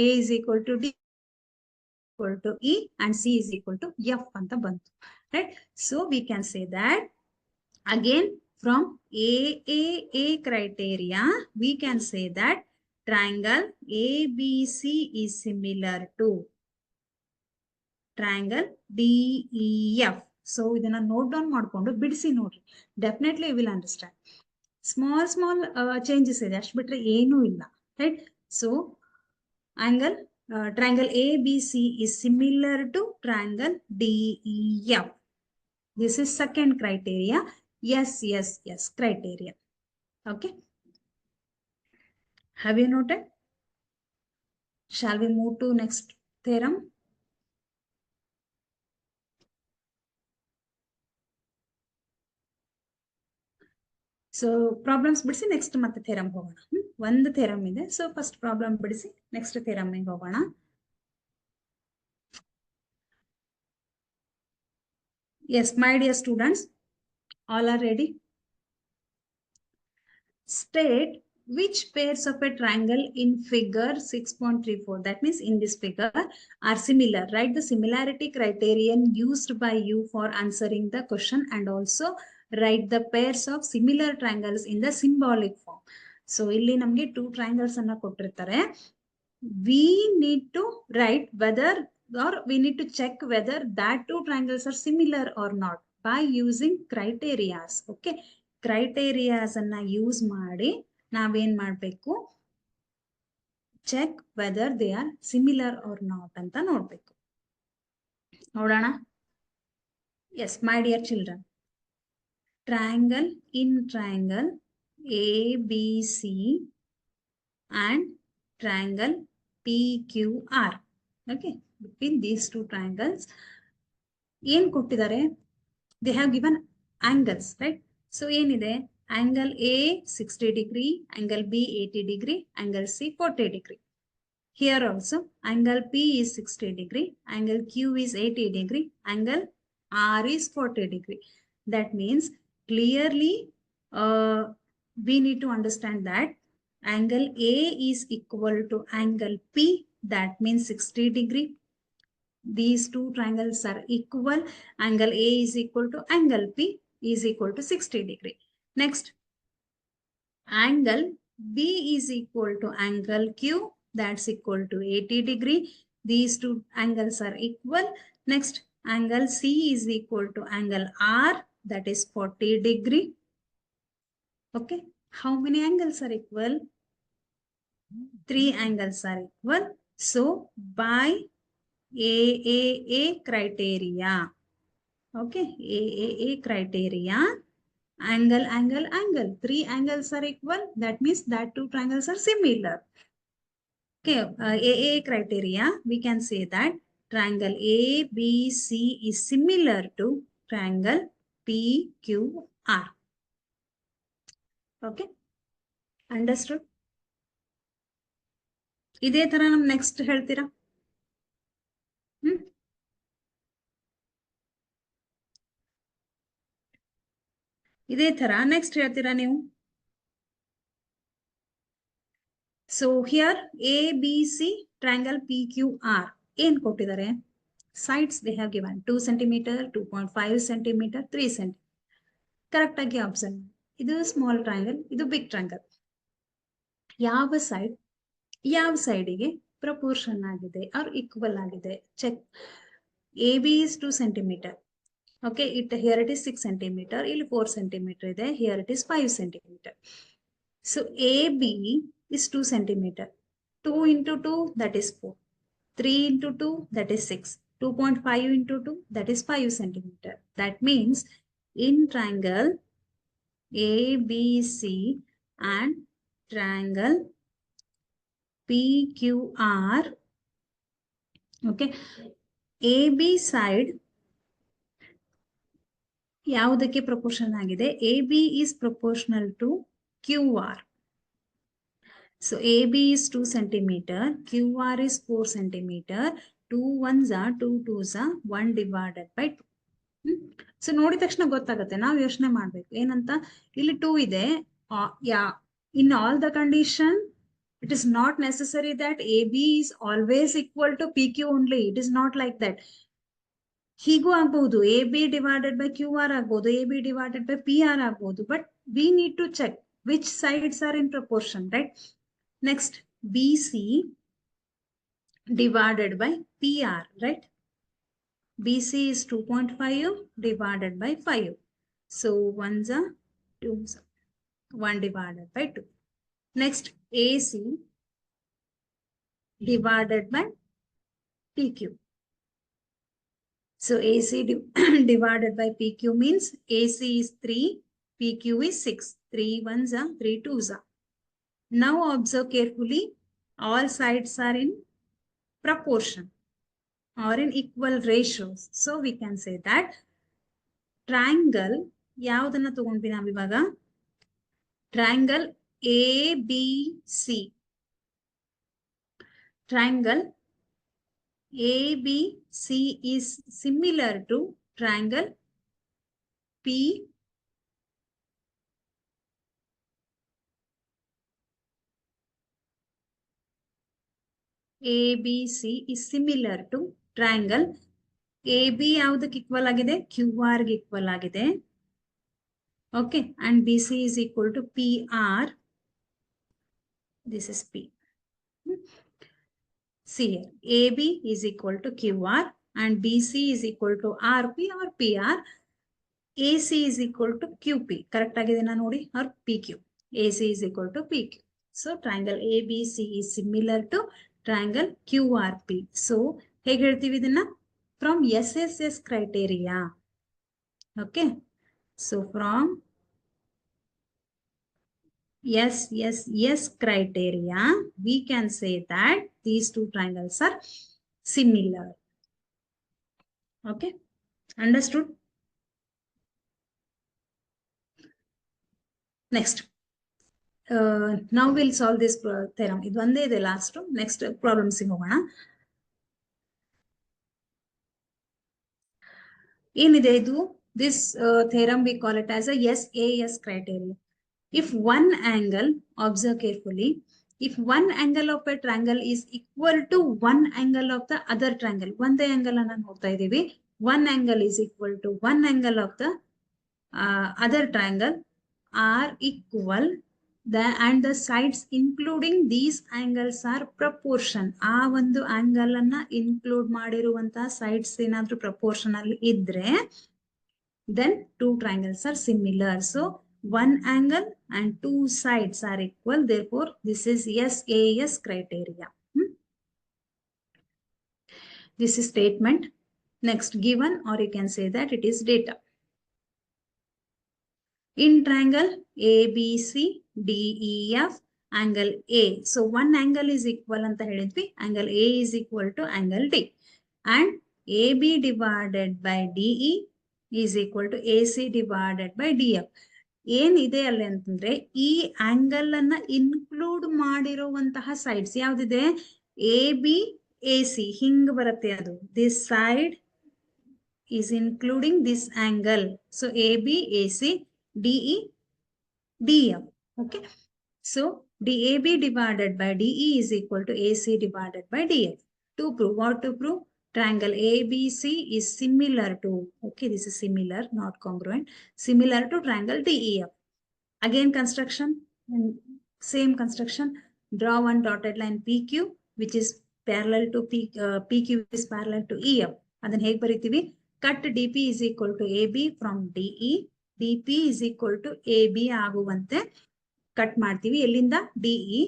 A is equal to D equal to E and C is equal to F anta bantu, right? So we can say that again from AAA criteria we can say that triangle ABC is similar to triangle DEF. So ಇದನ್ನ note down ಮಾಡ್ಕೊಂಡು ಬಿಡಿಸಿ ನೋಡ್ರಿ, definitely you will understand. Small changes ಇದೆ, ಅಷ್ಟು ಬಿಟ್ರೆ ಏನೂ ಇಲ್ಲ, right? So angle triangle ABC is similar to triangle DEF. This is second criteria. Yes criteria. Okay. Have you noted? Shall we move to next theorem? So problems ಬಿಡಿಸಿ next ಮತ್ತೆ theorem ಹೋಗೋಣ. ಒಂದು theorem ಇದೆ, so first problem ಬಿಡಿಸಿ next theorem ಹೋಗೋಣ. Yes, my dear students, all are ready? State which pairs of a triangle in figure 6.34, that means in this figure, are similar. Write the similarity criterion used by you for answering the question and also write the pairs of similar triangles in the symbolic form. So illi namge two triangles anna kottirtare. We need to write whether, or we need to check whether that two triangles are similar or not by using criteria. Okay, criteria ಅನ್ನ use ಮಾಡಿ ನಾವೇನ್ ಮಾಡಬೇಕು, check whether they are similar or not ಅಂತ ನೋಡ್ಬೇಕು. ನೋಡೋಣ. Yes my dear children, triangle in triangle ABC and triangle PQR. Okay, between these two triangles ಏನ್ ಕೊಟ್ಟಿದ್ದಾರೆ, they have given angles, right? So ಏನಿದೆ, angle A 60 degree, angle B 80 degree, angle C 40 degree. Here also angle P is 60 degree, angle Q is 80 degree, angle R is 40 degree. That means clearly we need to understand that angle A is equal to angle P, that means 60 degree. These two triangles are equal. Angle A is equal to angle P is equal to 60 degree. Next, angle B is equal to angle Q, that's equal to 80 degree. These two angles are equal. Next, angle C is equal to angle R, that is 40 degree. Okay, how many angles are equal? 3 angles are equal. So by AAA criteria, okay, AAA criteria, angle, 3 angles are equal. That means that two triangles are similar. Okay, AAA criteria, we can say that triangle ABC is similar to triangle PQR. Okay, understood? ಇದೇ ತರ ನಮ್ next ಹೇಳ್ತೀರಾ? ಇದೇ ತರ next ಹೇಳ್ತೀರಾ ನೀವು? So here ABC triangle PQR ಏನ್ ಕೊಟ್ಟಿದ್ದಾರೆ? Sides they have given 2 cm, 2.5 cm, 3 cm. Correct ಆಗಿ ಅಬ್ಸರ್ವ್. ಇದು ಸ್ಮಾಲ್ ಟ್ರಯಾಂಗಲ್, ಇದು ಬಿಗ್ ಟ್ರಯಾಂಗಲ್. ಯಾವ ಸೈಡಿಗೆ ಪ್ರಪೋರ್ಷನ್ ಆಗಿದೆ ಆರ್ ಈಕ್ವಲ್ ಆಗಿದೆ check. AB is 2 cm. Okay, here it is 6 cm. ಇಲ್ಲಿ 4 cm ಇದೆ. Here it is 5 cm. So AB is 2 cm. 2 into 2, that is 4. 3 into 2, that is 6. 2.5 into 2, that is 5 cm. That means in triangle ABC and triangle PQR, okay, AB side ಯಾವುದಕ್ಕೆ proportion ಆಗಿದೆ? AB is proportional to QR. So AB is 2 cm, QR is 4 cm, 2 1s are 2 2s are 1 divided by 2. So ನೋಡಿದ ತಕ್ಷಣ ಗೊತ್ತಾಗುತ್ತೆ, ನಾವು ಯೋಚನೆ ಮಾಡ್ಬೇಕು ಏನಂತ. ಇಲ್ಲಿ 2 ಇದೆ. In all the condition it is not necessary that AB is always equal to PQ only. It is not like that. ಹೀಗೂ ಆಗ್ಬಹುದು, AB divided by QR ಆಗ್ಬಹುದು, AB divided by PR ಆಗ್ಬಹುದು. But we need to check which sides are in proportion, right? Next, BC divided by PR, right? BC is 2.5 divided by 5. So 1s are 2s, 1 divided by 2. Next, AC divided by PQ. So AC divided by PQ means AC is 3, PQ is 6. 3 1s are 3 2s are. Now observe carefully, all sides are in proportion or in equal ratios. So we can say that triangle ಯಾವುದನ್ನ ತಗೊಂಡ್ವಿ ನಾವು ಇವಾಗ? Triangle ABC. Triangle ABC is similar to triangle ABC is similar to triangle AB ಯಾವುದಕ್ಕೆ equal ಆಗಿದೆ? QR ಗೆ equal ಆಗಿದೆ. Okay, and BC is equal to PR. This is P. See here, AB is equal to QR and BC is equal to RP or PR. AC is equal to QP. Correct agidena nodi, or PQ. AC is equal to PQ. So triangle ABC is similar to triangle QRP. So hege ಹೇಳ್ತೀವಿ ಇದನ್ನ? From SSS criteria. Okay, so from SSS criteria, we can say that these two triangles are similar. Okay, understood? Next, now we'll solve this theorem. Idu onde ide last. Next problems ಗೆ ಹೋಗೋಣ. ಏನಿದೆ ಇದು? This theorem we call it as a SAS criteria. If one angle, observe carefully, if one angle of a triangle is equal to one angle of the other triangle, ಒಂದೇ angle ಅನ್ನ ನೋಡ್ತಾ ಇದೀವಿ, one angle is equal to one angle of the other triangle are equal, and the sides including these angles are proportion. ಆ ಒಂದು angle ಅನ್ನ include ಮಾಡಿರುವಂತ sides ಏನಾದ್ರೂ proportional ಇದ್ರೆ, then two triangles are similar. So one angle and two sides are equal. Therefore, this is SAS criteria. This is statement. Next, given, or you can say that it is data. In triangle ABC, DEF, angle A. So one angle is equal anta helidvi. Angle A is equal to angle D. and AB divided by DE is equal to AC divided by DF. ಏನಿದೆ ಅಲ್ಲಿ ಅಂತಂದ್ರೆ ಈ angle ಅನ್ನ include ಮಾಡಿರುವಂತಹ sides ಯಾವ್ದಿದೆ, ABAC ಹಿಂಗ್ ಬರುತ್ತೆ ಅದು. This side is including this angle. So ABAC, DE, DF. Okay. So DAB divided by DE is equal to AC divided by DF. To prove, what to prove? Triangle ABC is similar to, okay, this is similar, not congruent, similar to triangle DEF. Again construction, same construction. Draw one dotted line PQ, which is parallel to PQ is parallel to EF. Adan hege bariತೀವಿ? Cut DP is equal to AB from DE. DP is equal to AB ಆಗುವಂತೆ cut ಮಾಡ್ತೀವಿ. ಎಲ್ಲಿಂದ? DE.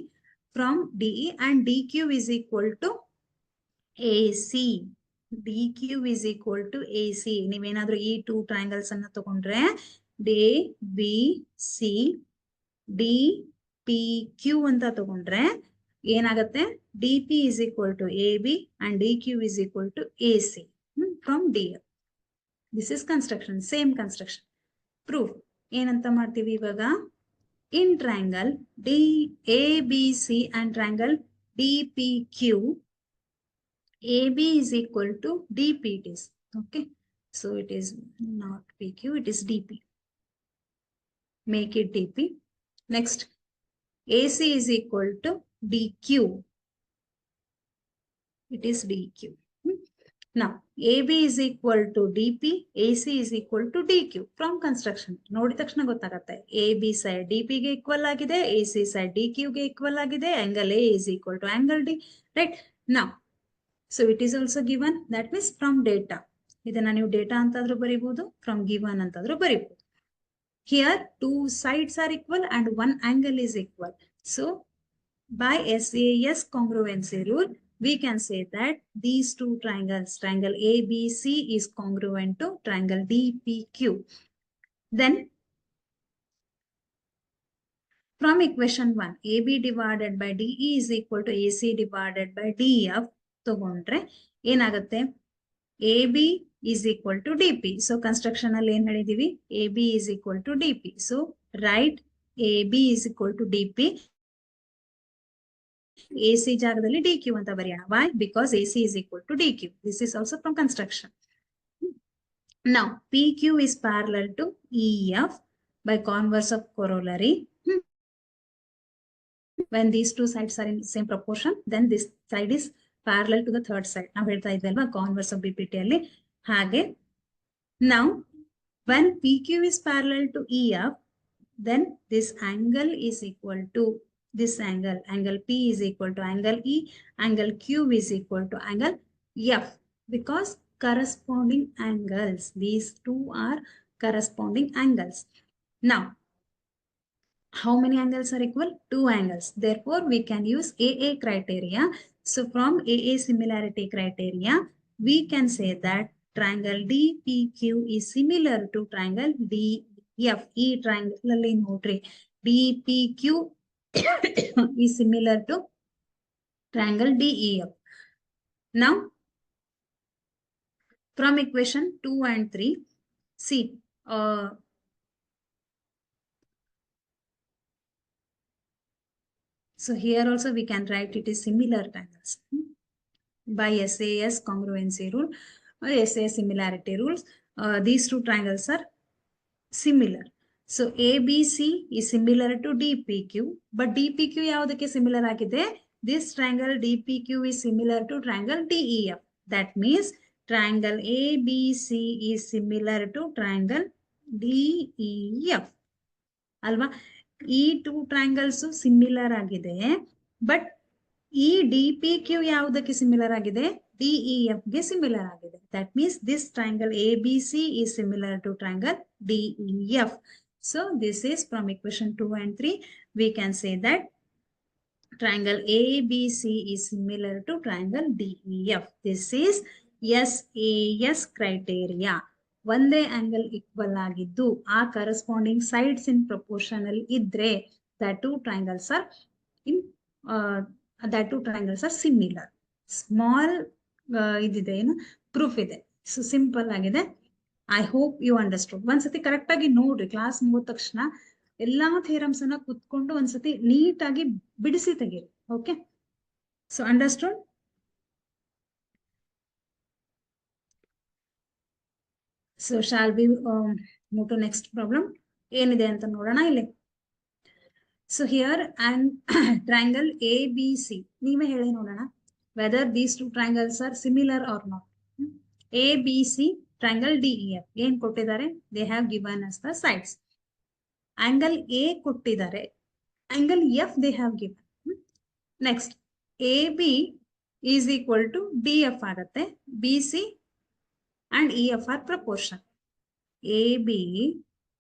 From DE and DQ is equal to AC. DQ is equal to AC. ನೀವೇನಾದ್ರೂ ಈ two triangles ಅನ್ನ ತಗೊಂಡ್ರೆ ABC DPQ ಅಂತ ತಗೊಂಡ್ರೆ ಏನಾಗುತ್ತೆ? DP is equal to AB and DQ is equal to AC from DF. This is construction, same construction. Proof. ಏನಂತ ಮಾಡ್ತೀವಿ ಇವಾಗ? In triangle ABC and triangle DPQ, AB is equal to DP it is. Okay. So it is not PQ, it is DP. Make it DP. Next, AC is equal to DQ. It is DQ. Now, AB is equal to DP, AC is equal to DQ from construction. ನೋಡಿ ತಕ್ಷಣ ಗೊತ್ತಾಗುತ್ತೆ. AB side DP ಗೆ equal ಆಗಿದೆ, AC side DQ ಗೆ equal ಆಗಿದೆ, angle A is equal to angle D, right? Now, so it is also given, that means from data. ಇದನ್ನ ನೀವು data ಅಂತಾದ್ರೂ ಬರಿಬಹುದು, from given ಅಂತಾದ್ರೂ ಬರಿಬಹುದು. Here, two sides are equal and one angle is equal. So, by SAS congruency rule, we can say that these two triangles, triangle ABC is congruent to triangle DPQ. Then, from equation 1, AB divided by DE is equal to AC divided by DF. ತಗೊಂಡ್ರೆ ಏನಾಗುತ್ತೆ? AB is equal to DP. So, construction ಅಲ್ಲಿ ಏನ್ ಹೇಳಿದೀವಿ? AB is equal to DP. So, write AB is equal to DP. AC ಜಾಗದಲ್ಲಿ DQ ಅಂತ ಬರೆಯೋಣ. Why? Because AC is equal to DQ. This is also from construction. Now, PQ is parallel to EF by converse of corollary. When these two sides are in the same proportion, then this side is parallel to the third side. ನಾವು ಹೇಳ್ತಾ ಇದ್ವಲ್ವಾ converse of BPT ಅಲ್ಲಿ ಹಾಗೆ. Now, when PQ is parallel to EF, then this angle is equal to this angle. Angle P is equal to angle E. Angle Q is equal to angle F. Because corresponding angles. These two are corresponding angles. Now, how many angles are equal? Two angles. Therefore, we can use AA criteria. So, from AA similarity criteria, we can say that triangle DPQ is similar to triangle DEF. E triangle alli nodri DPQ is similar to triangle DEF. Now, from equation 2 and 3, see, so here also we can write it is similar triangles by SAS congruency rule or SAS similarity rules. These two triangles are similar. So ABC is similar to DPQ, but DPQ ಯಾವುದಕ್ಕೆ similar ಆಗಿದೆ? This triangle DPQ is similar to triangle DEF. That means triangle ABC is similar to triangle DEF. ಅಲ್ವಾ? ಈ two triangles similar ಆಗಿದೆ, but ಈ DPQ ಯಾವುದಕ್ಕೆ similar ಆಗಿದೆ? DEF ಗೆ similar ಆಗಿದೆ. That means this triangle ABC is similar to triangle DEF. So this is from equation 2 and 3. We can say that triangle ABC is similar to triangle DEF. This is SAS criteria. ಒಂದೇ angle equal ಆಗಿದ್ದು ಆ corresponding sides ಇನ್ proportional ಇದ್ರೆ that two triangles are similar. Small ಇದಿದೆ, ಏನು proof ಇದೆ. So simple ಆಗಿದೆ. I hope you understood. ಒಂದ್ಸತಿ correct ಆಗಿ ನೋಡ್ರಿ, ಕ್ಲಾಸ್ ಮುಗಿದ ತಕ್ಷಣ ಎಲ್ಲಾ ಥಿಯರಮ್ಸ್ ಅನ್ನ ಕುತ್ಕೊಂಡು ಒಂದ್ಸತಿ ನೀಟ್ ಆಗಿ ಬಿಡಿಸಿ ತೆಗೀರಿ. Okay, so understood. So shall be move to next problem. ಏನಿದೆ ಅಂತ ನೋಡೋಣ ಇಲ್ಲಿ. So here and triangle A B C, ನೀವೇ ಹೇಳಿ ನೋಡೋಣ whether these two triangles are similar or not. A B C triangle D E F ಏನ್ ಕೊಟ್ಟಿದ್ದಾರೆ? They have given us the sides. Angle A ಕೊಟ್ಟಿದ್ದಾರೆ, angle F they have given. Next A B is equal to D F ಆಗುತ್ತೆ. B C and EF are proportion. AB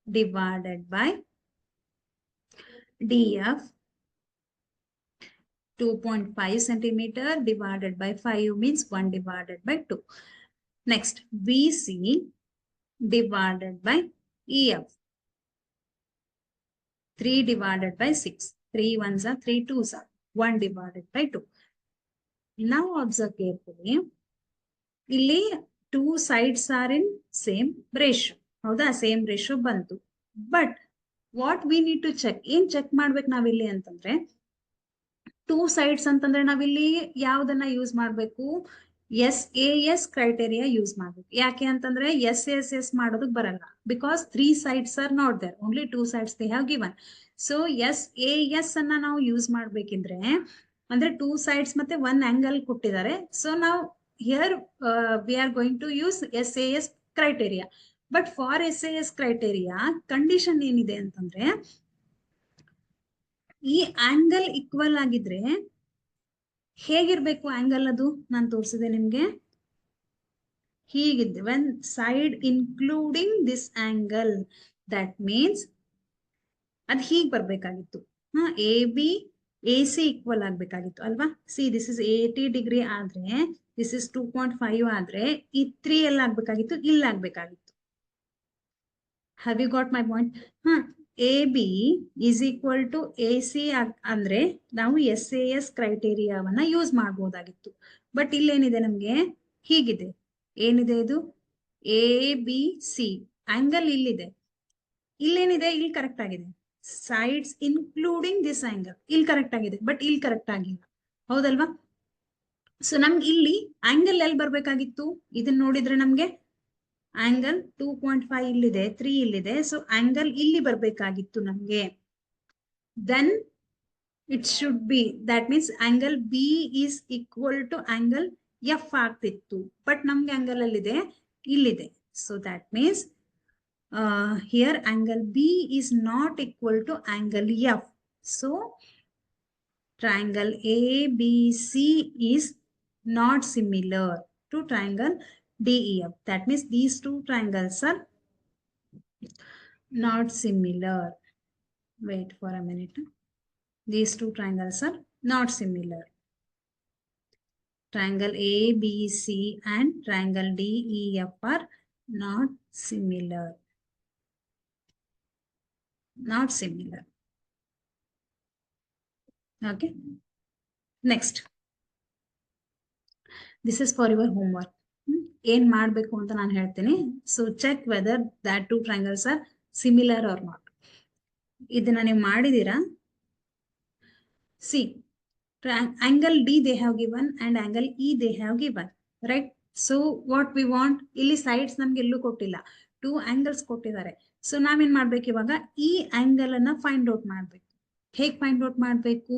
divided by DF 2.5 centimeter divided by 5 means 1 divided by 2. Next BC divided by EF 3 divided by 6. 3 ones are 3 twos are 1 divided by 2. Now observe carefully. Illi two sides are in same ratio. ಹೌದಾ? Same ratio ಬಂತು. But what we need to check, ಏನ್ check ಮಾಡ್ಬೇಕು ನಾವಿಲ್ಲಿ ಅಂತಂದ್ರೆ, two sides ಅಂತಂದ್ರೆ ನಾವಿಲ್ಲಿ ಯಾವ್ದನ್ನ use ಮಾಡ್ಬೇಕು? SAS ಕ್ರೈಟೇರಿಯಾ ಯೂಸ್ ಮಾಡ್ಬೇಕು. ಯಾಕೆ ಅಂತಂದ್ರೆ SAS ಮಾಡೋದಕ್ಕೆ ಬರಲ್ಲ, because 3 sides are not there, only 2 sides they have given. So SAS ಅನ್ನ ನಾವು ಯೂಸ್ ಮಾಡ್ಬೇಕಿದ್ರೆ ಅಂದ್ರೆ 2 sides ಮತ್ತೆ 1 angle ಕೊಟ್ಟಿದ್ದಾರೆ. ಸೊ ನಾವು here we are going to use SAS criteria. But for SAS criteria condition ಏನಿದೆ ಅಂತಂದ್ರೆ, ಈ ಆಂಗಲ್ ಈಕ್ವಲ್ ಆಗಿದ್ರೆ ಹೇಗಿರ್ಬೇಕು ಆಂಗಲ್? ಅದು ನಾನು ತೋರಿಸಿದೆ ನಿಮ್ಗೆ, ಹೀಗಿದೆ. when side including this angle, that means ಅದ್ ಹೀಗ್ ಬರ್ಬೇಕಾಗಿತ್ತು. AB AC ಈಕ್ವಲ್ ಆಗ್ಬೇಕಾಗಿತ್ತು ಅಲ್ವಾ? ಸಿ ದಿಸ್ ಇಸ್ 80 ಡಿಗ್ರಿ ಆದ್ರೆ ದಿಸ್ ಇಸ್ 2.5 ಆದ್ರೆ ಈ 3 ಎಲ್ಲ ಆಗ್ಬೇಕಾಗಿತ್ತು, ಇಲ್ಲ ಆಗ್ಬೇಕಾಗಿತ್ತು. Have you got my point? AB is equal to AC ಅಂದ್ರೆ ನಾವು SAS ಕ್ರೈಟೇರಿಯಾವನ್ನ ಯೂಸ್ ಮಾಡಬಹುದಾಗಿತ್ತು. ಬಟ್ ಇಲ್ಲೇನಿದೆ ನಮ್ಗೆ? ಹೀಗಿದೆ. ಏನಿದೆ ಇದು? ABC ಆಂಗಲ್ ಇಲ್ಲಿದೆ, ಇಲ್ಲೇನಿದೆ? ಇಲ್ಲಿ ಕರೆಕ್ಟ್ ಆಗಿದೆ. ಸೈಡ್ಸ್ ಇನ್ಕ್ಲೂಡಿಂಗ್ ದಿಸ್ ಆಂಗಲ್ ಇಲ್ಲಿ ಕರೆಕ್ಟ್ ಆಗಿದೆ, ಬಟ್ ಇಲ್ಲಿ ಕರೆಕ್ಟ್ ಆಗಿಲ್ಲ. ಹೌದಲ್ವಾ? ಸೊ ನಮ್ಗೆ ಇಲ್ಲಿ ಆಂಗಲ್ ಎಲ್ಲಿ ಬರ್ಬೇಕಾಗಿತ್ತು? ಇದನ್ನ ನೋಡಿದ್ರೆ ನಮ್ಗೆ ಆಂಗಲ್ 2.5 ಇಲ್ಲಿದೆ, 3 ಇಲ್ಲಿದೆ. ಸೊ ಆಂಗಲ್ ಇಲ್ಲಿ ಬರ್ಬೇಕಾಗಿತ್ತು ನಮ್ಗೆ. Then it should be, that means angle B is equal to angle F ಆಗ್ತಿತ್ತು. ಬಟ್ ನಮ್ಗೆ ಆಂಗಲ್ ಅಲ್ಲಿದೆ, ಇಲ್ಲಿದೆ. So that means here angle B is not equal to angle F. So triangle ABC is not similar to triangle DEF. That means these two triangles are not similar. Wait for a minute. These two triangles are not similar. Triangle ABC and triangle DEF are not similar. Not similar. Okay. Next. This is for your homework. ಏನ್ ಮಾಡ್ಬೇಕು ಅಂತ ನಾನು ಹೇಳ್ತೀನಿ. So check whether that two triangles are similar or not. ಇದನ್ನ ನೀವು ಮಾಡಿದೀರಾ? See, angle D they have given and angle E they have given, right? So what we want, ಇಲ್ಲಿ sides ನಮ್ಗೆ ಎಲ್ಲೂ ಕೊಟ್ಟಿಲ್ಲ, 2 angles ಕೊಟ್ಟಿದ್ದಾರೆ. ಸೊ ನಾವೇನ್ ಮಾಡ್ಬೇಕು ಇವಾಗ? ಈ ಆಂಗಲ್ ಅನ್ನ ಫೈಂಡ್ ಔಟ್ ಮಾಡ್ಬೇಕು. ಹೇಗ್ ಫೈಂಡ್ ಔಟ್ ಮಾಡ್ಬೇಕು?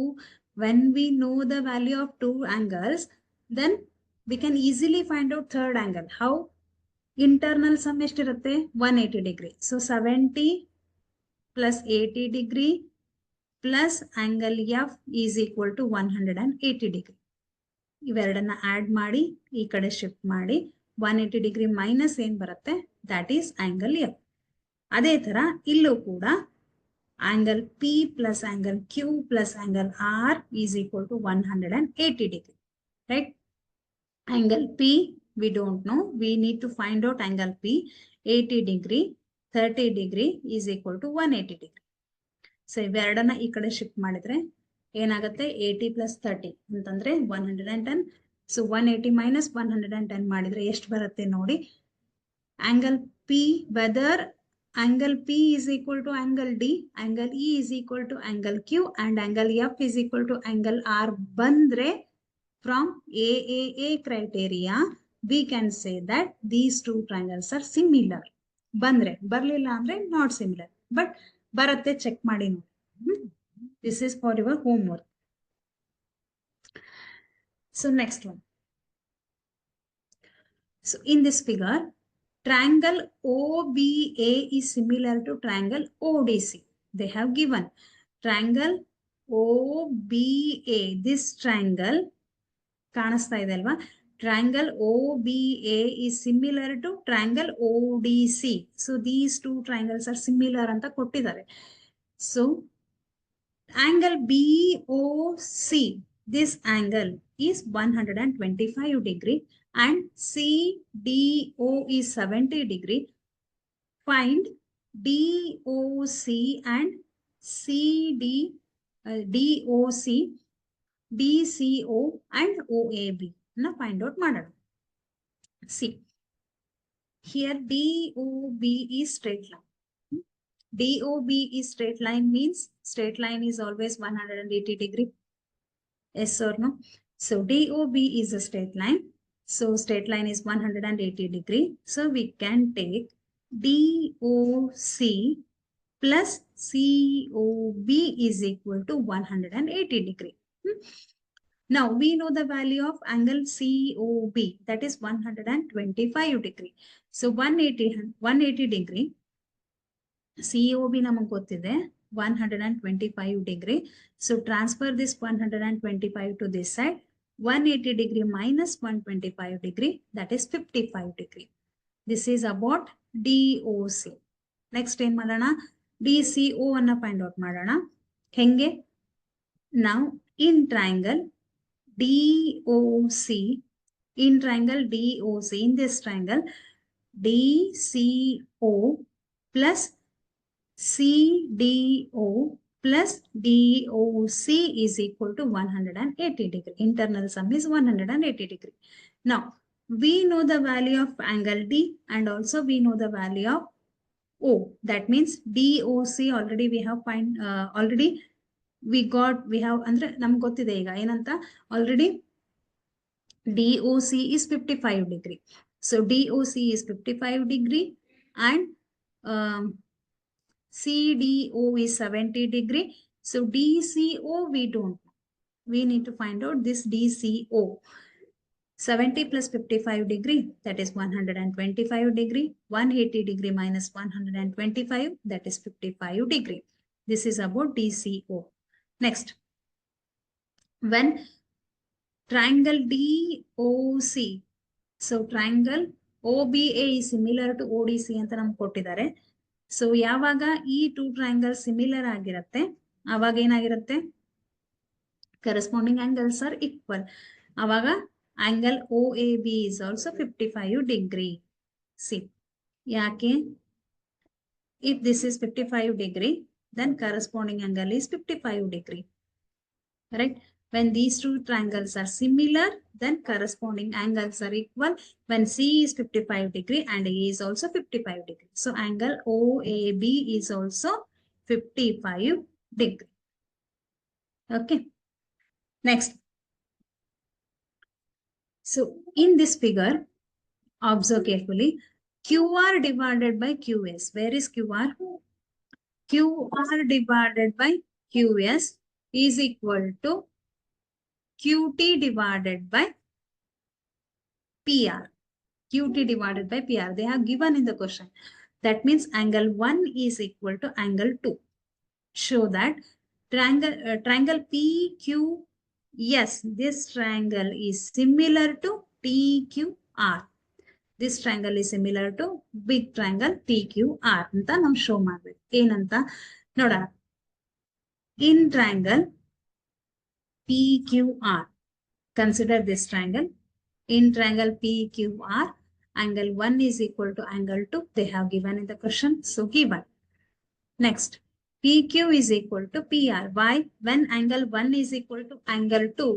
When we know the value of 2 angles, then we can easily find out third angle. How? Internal sum ಎಷ್ಟಿರುತ್ತೆ? 180 degree. So 70 plus 80 degree plus angle F is equal to 180 degree. ಇವೆರಡನ್ನ add ಮಾಡಿ ಈ ಕಡೆ shift ಮಾಡಿ 180 degree minus ಏನ್ ಬರುತ್ತೆ? That is angle F. ಅದೇ ತರ ಇಲ್ಲೂ ಕೂಡ angle P plus angle Q plus angle R is equal to 180 degree, right? Angle P we don't know, we need to find out angle P. 80 degree 30 degree is equal to 180 degree. So ಇವೆರಡನ್ನ ಈ ಕಡೆ shift ಮಾಡಿದ್ರೆ ಏನಾಗುತ್ತೆ? 80 plus 30 ಅಂತಂದ್ರೆ 110. So 180 minus 110 ಮಾಡಿದ್ರೆ ಎಷ್ಟು ಬರುತ್ತೆ ನೋಡಿ. Angle P, whether angle P is equal to angle D, angle E is equal to angle Q, and angle F is equal to angle R bandre, from AAA criteria, we can say that these two triangles are similar. Bandre, barlilla andre not similar, but baratte check ಮಾಡಿ ನೋಡಿ. This is for your homework. So next one. So in this figure, triangle OBA is similar to triangle ODC. They have given triangle OBA. This triangle, ಕಾಣಿಸ್ತಾ ಇದೆ ಅಲ್ವಾ, triangle OBA is similar to triangle ODC. So these two triangles are similar ಅಂತ ಕೊಟ್ಟಿದ್ದಾರೆ. So angle BOC, this angle is 125 degree and CDO is 70 degree. Find DOC and DOC, DCO and OAB. Now find out ಮಾಡೋಣ. See, here DOB is straight line. DOB is straight line, means straight line is always 180 degree. Yes or no? So DOB is a straight line. So straight line is 180 degree. So we can take DOC plus COB is equal to 180 degree. Now we know the value of angle COB, that is 125 degree. So 180 degree. COB ನಮಗೆ ಗೊತ್ತಿದೆ 125 degree. So transfer this 125 to this side. 180 degree minus 125 degree, that is 55 degree. This is about DOC. Next ಏನ್ ಮಾಡೋಣ, DCO ಅನ್ನ find out ಮಾಡೋಣ. ಹೆಂಗೆ? Now in triangle DOC, in this triangle DCO plus CDO plus DOC is equal to 180 degree. Internal sum is 180 degree. Now we know the value of angle D and also we know the value of O. That means DOC already we have ಅಂದ್ರೆ ನಮ್ಗೆ ಗೊತ್ತಿದೆ ಈಗ ಏನಂತ, already DOC is 55 degree. So DOC is 55 degree and CDO is 70 degree. So DCO we don't know. We need to find out this DCO. 70 plus 55 degree, that is 125 degree. 180 degree minus 125, that is 55 degree. This is about DCO. Next, when triangle DOC, so triangle OBA is similar to ODC ಅಂತ ನಮ್ಗೆ ಕೊಟ್ಟಿದ್ದಾರೆ. So ಯಾವಾಗ ಈ two triangle similar ಆಗಿರುತ್ತೆ ಅವಾಗ ಏನಾಗಿರುತ್ತೆ, corresponding angles are equal. ಅವಾಗ angle OAB is also 55 degree. See, ಯಾಕೆ? If this is 55 degree, then corresponding angle is 55 degree. Right? When these two triangles are similar, then corresponding angles are equal. When C is 55 degree and A is also 55 degree. So angle OAB is also 55 degree. Okay. Next. So in this figure, observe carefully. QR divided by QS. Where is QR? QR divided by QS is equal to QT divided by PR. QT divided by PR. They have given in the question. That means angle 1 is equal to angle 2. Show that triangle PQS, this triangle is similar to TQR. This triangle is similar to big triangle TQR. ಅಂತ ನಾವು show ಮಾಡಬೇಕು. ಏನಂತ ನೋಡೋಣ. In triangle PQR, consider this triangle. In triangle PQR, angle 1 is equal to angle 2. They have given in the question. So given. Next, PQ is equal to PR. Why? When angle 1 is equal to angle 2,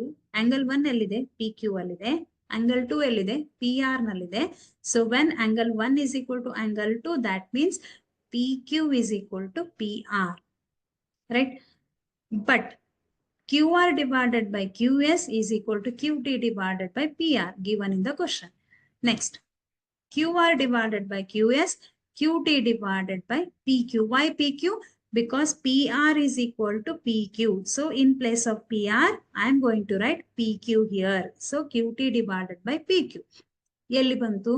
angle 1 ಎಲ್ಲಿದೆ? PQ ಅಲ್ಲಿದೆ. Angle 2 ಎಲ್ಲಿದೆ? PR ನಲ್ಲಿದೆ. So when angle 1 is equal to angle 2, that means PQ is equal to PR. Right? But QR divided by QS is equal to QT divided by PR given in the question. Next, QR divided by QS, QT divided by PQ. Why PQ? Because PR is equal to PQ. So in place of PR, I am going to write PQ here. So QT divided by PQ. Yelli bantu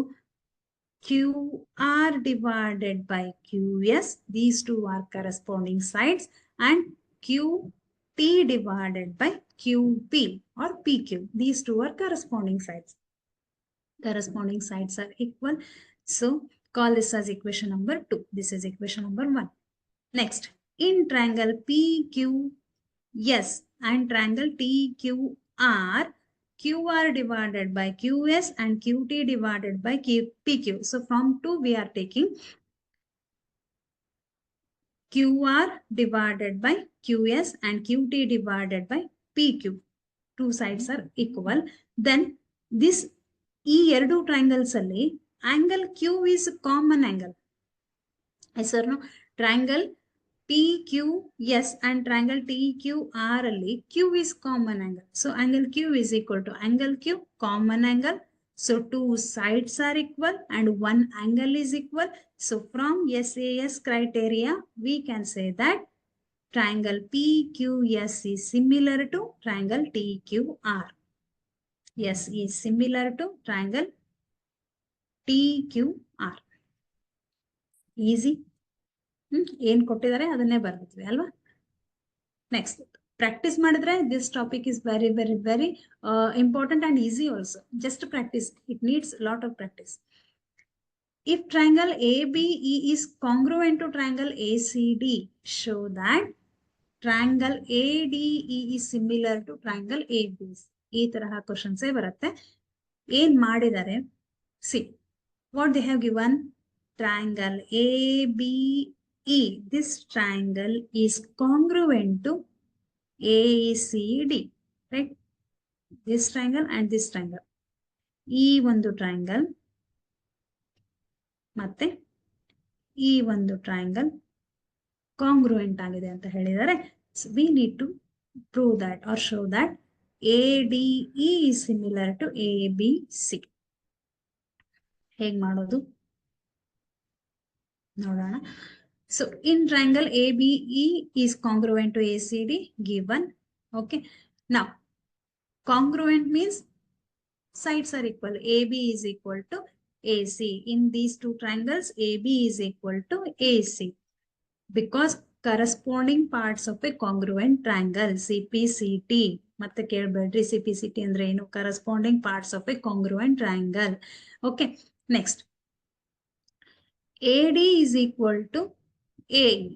QR divided by QS. These two are corresponding sides, and QT divided by QP or PQ. These two are corresponding sides. Corresponding sides are equal. So call this as equation number 2. This is equation number 1. Next, in triangle PQS and triangle TQR, QR divided by QS and QT divided by PQ. So from 2 we are taking QR divided by QS and QT divided by PQ. Two sides are equal. Then this ಈ ಎರಡು triangles ಅಲ್ಲಿ angle Q is common angle. ಹೆಸರು triangle PQS and triangle TQR ಅಲ್ಲಿ Q is common angle. So angle Q is equal to angle Q, common angle. So two sides are equal and one angle is equal. So from SAS criteria, we can say that triangle PQS is similar to triangle TQR. Yes, is similar to triangle TQR. Easy. ಏನು ಕೊಟ್ಟಿದ್ದಾರೆ ಅದನ್ನೇ ಬರ್ಬಿಟ್ವಿ ಅಲ್ವಾ. Next practice ಮಾಡಿದ್ರೆ this topic is very very very important and easy also. Just practice, it needs lot of practice. If triangle ABE is congruent to triangle ACD, show that triangle ADE is similar to triangle ABC. ಈ ತರಹ questions ಬರುತ್ತೆ. ಏನ್ ಮಾಡಿದ್ದಾರೆ, see what they have given. Triangle ABE, this triangle is congruent to ACD, right? This triangle and this triangle. ಈ ಒಂದು triangle ಮತ್ತೆ ಈ ಒಂದು ಟ್ರಯಾಂಗಲ್ ಕಾಂಗ್ರುಯೆಂಟ್ ಆಗಿದೆ ಅಂತ ಹೇಳಿದ್ದಾರೆ. So we need to prove that or show that ADE is similar to ABC. ಹೇಗೆ ಮಾಡೋದು ನೋಡೋಣ. So in triangle ABE is congruent to ACD given. Okay. Now congruent means sides are equal. AB is equal to AC. In these two triangles, AB is equal to AC because corresponding parts of a congruent triangle, CPCT. ಮತ್ತೆ ಕೇಳಬೇಡ್ರಿ CPCT ಅಂದ್ರೆ ಏನು, corresponding parts of a congruent triangle. Okay. Next, AD is equal to AE.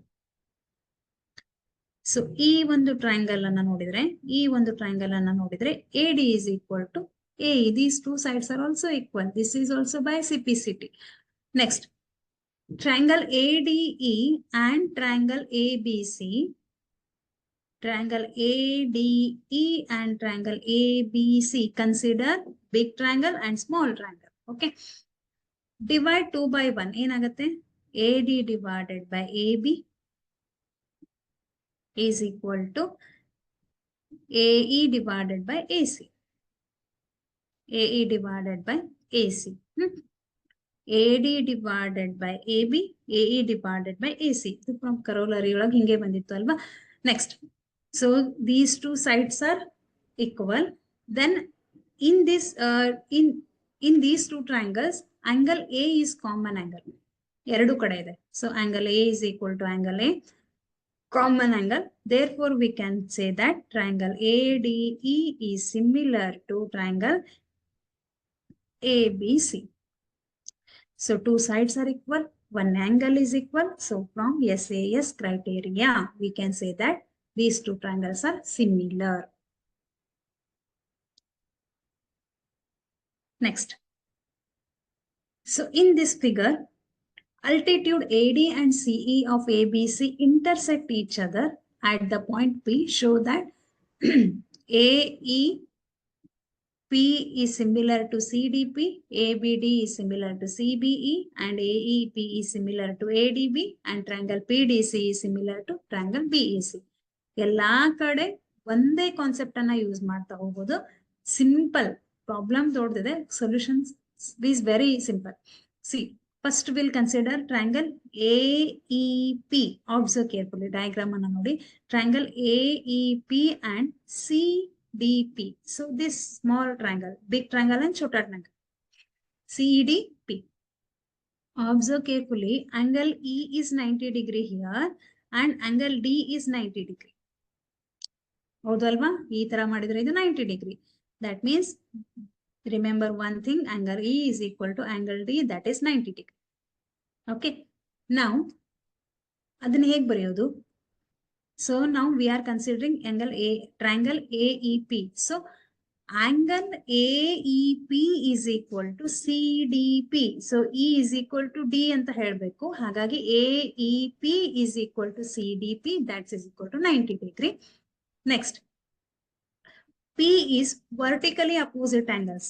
So ಈ ಒಂದು triangle ಅನ್ನ ನೋಡಿದ್ರೆ, ಈ ಒಂದು triangle ಅನ್ನ ನೋಡಿದ್ರೆ AD is equal to AE. These two sides are also equal. This is also by CPCT. Next, triangle ADE and triangle ABC. Triangle ADE and triangle ABC. Consider big triangle and small triangle. Okay. Divide 2 by 1. ಏನಾಗುತ್ತೆ? AD divided by AB is equal to AE divided by AC. AE divided by AC. AD divided by AB, AE divided by AC. ಇದು from corollary ಒಳಗೆ ಹಿಂಗೆ ಬಂದಿತ್ತು ಅಲ್ವಾ. Next, so these two sides are equal. Then in this in these two triangles, angle A is common angle. ಎರಡು ಕಡೆ ಇದೆ. So angle A is equal to angle A, common angle. Therefore we can say that triangle ADE is similar to triangle ABC. So two sides are equal, one angle is equal. So from SAS criteria, we can say that these two triangles are similar. Next. So in this figure, Altitude AD and CE of ABC intersect each other at the point P. Show that AEP is similar to CDP, ABD is similar to CBE, and AEP is similar to ADB, and triangle PDC is similar to triangle BEC. ಎಲ್ಲಾ ಕಡೆ ಒಂದೇ concept ಅನ್ನ use ಮಾಡ್ತಾ ಹೋಗೋದು. Simple problem ದೊಡ್ಡದಿದೆ, solutions is very simple. C first will consider triangle AEP. Observe carefully diagram ಅನ್ನ ನೋಡಿ. Triangle AEP and CDP. So this small triangle, big triangle and shorter triangle, CDP. Observe carefully. Angle E is 90 degree here and angle D is 90 degree. ಹೌದಲ್ವಾ? ಈ ತರ ಮಾಡಿದ್ರೆ ಇದು 90 degree. That means remember one thing, angle E is equal to angle D, that is 90 degree. Okay. Now ಅದನ್ನ ಹೇಗೆ ಬರೆಯೋದು? So now we are considering angle A, triangle AEP. So angle AEP is equal to CDP. So E is equal to D ಅಂತ ಹೇಳಬೇಕು. ಹಾಗಾಗಿ AEP is equal to CDP, that is equal to 90 degree. Next, P is vertically opposite angles.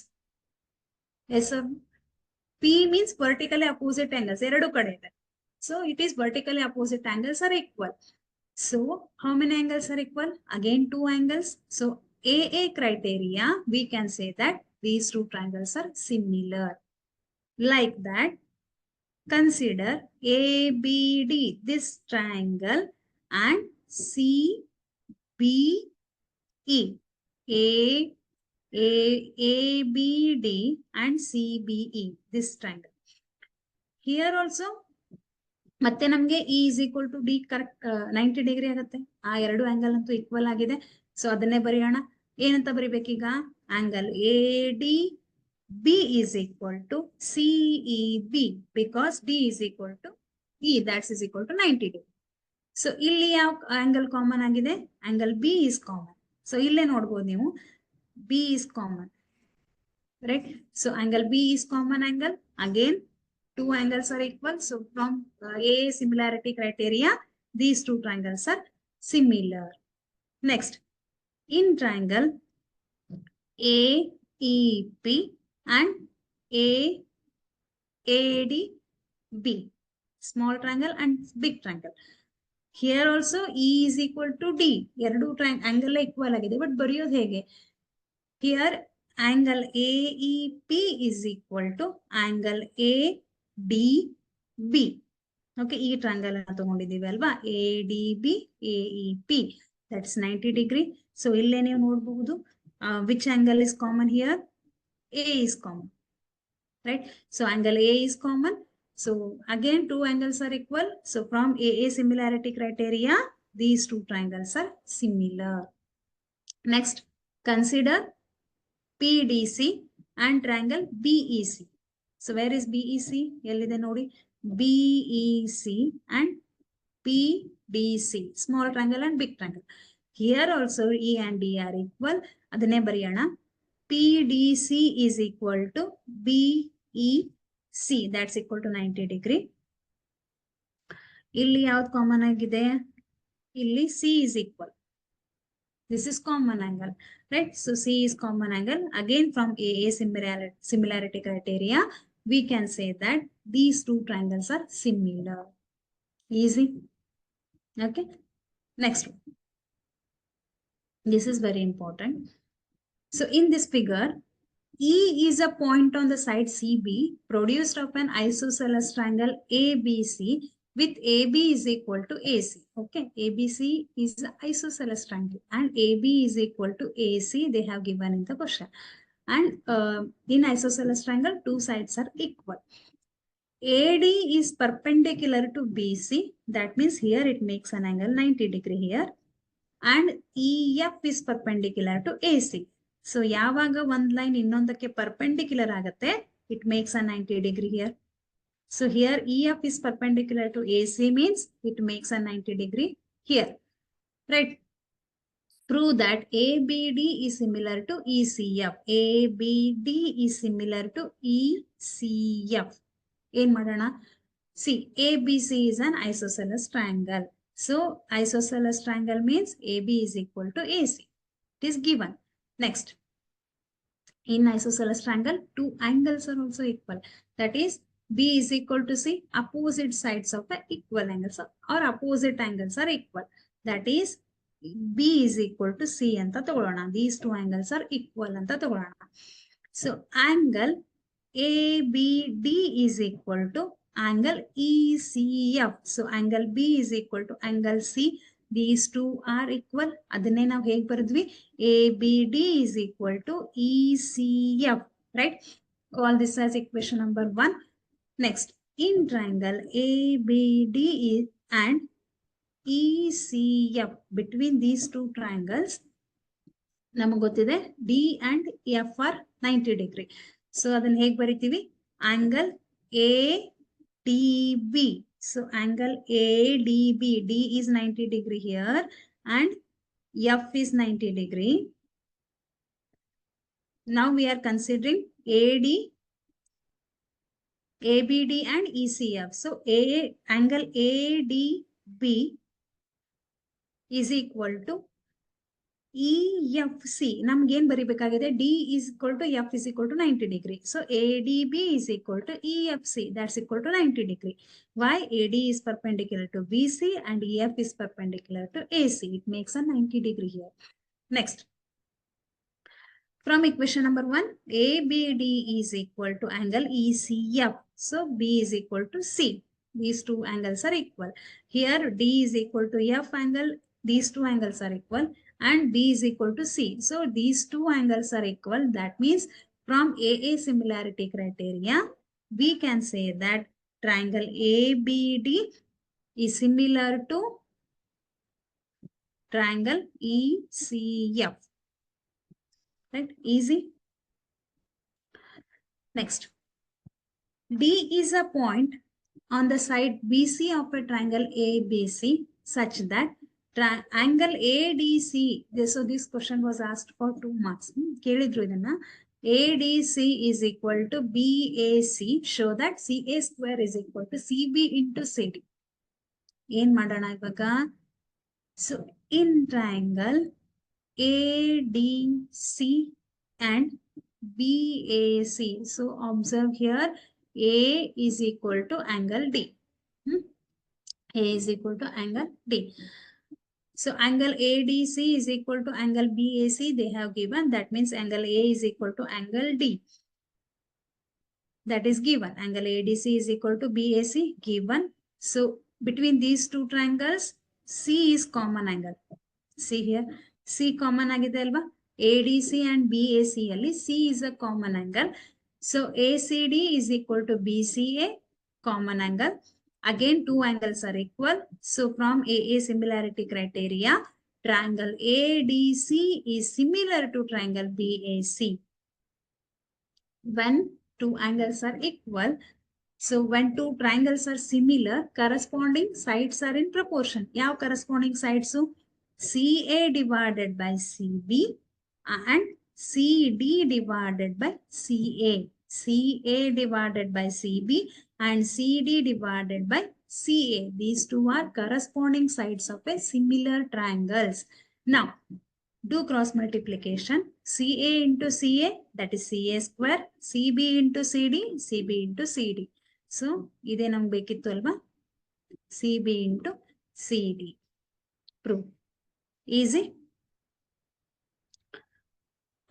Yes sir. P means vertically opposite angles. ಎರಡು ಕಡೆ ಇದೆ. So it is vertically opposite angles are equal. So how many angles are equal? Again 2 angles. So AA criteria, we can say that these two triangles are similar. Like that, consider ABD, this triangle, and CBE. ABD and CBE, this triangle. Here also ಮತ್ತೆ ನಮಗೆ E is equal to D correct 90 degree ಆಗುತ್ತೆ. ಆ ಎರಡು angle ಅಂತೂ equal ಆಗಿದೆ. So ಅದನ್ನೇ ಬರೆಯೋಣ. ಏನಂತ ಬರಿಬೇಕೀಗ? Angle ADB is equal to CEB because D is equal to E, that is equal to 90 degree. So ಇಲ್ಲಿ ಯಾವ ಆಂಗಲ್ ಕಾಮನ್ ಆಗಿದೆ? Angle B is common. So ಇಲ್ಲೇ ನೋಡ್ಬೋದು ನೀವು, B is common, right? So angle B is common angle. Again, two angles are equal. So from A similarity criteria, these two triangles are similar. Next, in triangle AEP and AADB, small triangle and big triangle. Here also E is equal to D. ಎರಡು angle equal ಆಗಿದೆ, but ಬರೆಯೋದು ಹೇಗೆ? Here angle AEP is equal to angle ADB. Okay, ಈ triangle ಅನ್ನು ತಗೊಂಡಿದ್ದೀವಿ ಅಲ್ವಾ? ADB, AEP, that's 90 degree. So ಇಲ್ಲೇ ನೀವು ನೋಡಬಹುದು which angle is common here? A is common, right? So angle A is common. So again, two angles are equal. So from AA similarity criteria, these two triangles are similar. Next, consider PDC and triangle BEC. So where is BEC? Ellide nodi. BEC and PDC, small triangle and big triangle. Here also E and D are equal. Adanne bariyana. PDC is equal to BEC, that's equal to 90 degree. Illi yav common agide? Illi C is equal. This is common angle, right? So C is common angle. Again, from AA similarity criteria, we can say that these two triangles are similar. Easy. Okay. Next one. This is very important. So in this figure, E is a point on the side CB produced of an isosceles triangle ABC with AB is equal to AC. Okay, ABC is the isosceles triangle and AB is equal to AC. They have given in the question. And in isosceles triangle, two sides are equal. AD is perpendicular to BC. That means here it makes an angle 90 degree here. And EF is perpendicular to AC. So yavaga one line innondakke perpendicular agate, it makes a 90 degree here. So here EF is perpendicular to AC means it makes a 90 degree here, right? Prove that ABD is similar to ECF. ABD is similar to ECF. ಏನ್ ಮಾಡೋಣ? See, ABC is an isosceles triangle. So isosceles triangle means AB is equal to AC. It is given. Next, in isosceles triangle, two angles are also equal. That is, B is equal to C. Opposite sides of the equal angles or opposite angles are equal. That is, B is equal to C anta ತಗೊಳ್ಳೋಣ. These two angles are equal anta ತಗೊಳ್ಳೋಣ. So angle ABD is equal to angle ECF. So angle B is equal to angle C. These two are equal. ಅದನ್ನೇ ನಾವು ಹೇಗೆ ಬರೆದ್ವಿ? ABD is equal to ECF, right? Call this as equation number 1. Next, in triangle ABD and ECF, between these two triangles, ನಮಗೆ ಗೊತ್ತಿದೆ D and F are 90 degree. So ಅದನ್ನ ಹೇಗೆ ಬರಿತೀವಿ? Angle ADB. So angle ADB, D is 90 degree here and F is 90 degree. Now we are considering ABD and ECF. So angle ADB is equal to EFC. ನಮ್ಗೆ ಏನ್ ಬರಿಬೇಕಾಗಿದೆ? D is equal to F is equal to 90 degree. So ADB is equal to EFC. That's equal to 90 degree. Why? AD is perpendicular to BC and EF is perpendicular to AC. It makes a 90 degree here. Next, from equation number 1, ABD is equal to angle ECF. So B is equal to C. These two angles are equal. Here D is equal to F angle. These two angles are equal. And B is equal to C. So these two angles are equal. That means from AA similarity criteria, we can say that triangle ABD is similar to triangle ECF. Right? Easy. Next, D is a point on the side BC of a triangle ABC such that angle ADC, so this question was asked for 2 marks. ಕೇಳಿದ್ರು ಇದನ್ನ. ADC is equal to BAC. Show that CA square is equal to CB into CD. ಏನ್ ಮಾಡೋಣ ಇವಾಗ? So in triangle ADC and BAC, so observe here, A is equal to angle D. A is equal to angle D. So angle ADC is equal to angle BAC. They have given. That means angle A is equal to angle D. That is given. Angle ADC is equal to BAC, given. So between these two triangles, C is common angle. See here, C common agide alva? ADC and BAC alli C is a common angle. So ACD is equal to BCA, common angle. Again, two angles are equal. So from AA similarity criteria, triangle ADC is similar to triangle BAC. When two angles are equal, so when two triangles are similar, corresponding sides are in proportion. Yav corresponding sides? So CA divided by CB and CD divided by CA. CA divided by CB and CD divided by CA. These two are corresponding sides of a similar triangles. Now, do cross multiplication. CA into CA, that is CA square. CB into CD, CB into CD. So, ide namge bekittu alva? CB into CD. Prove. Easy?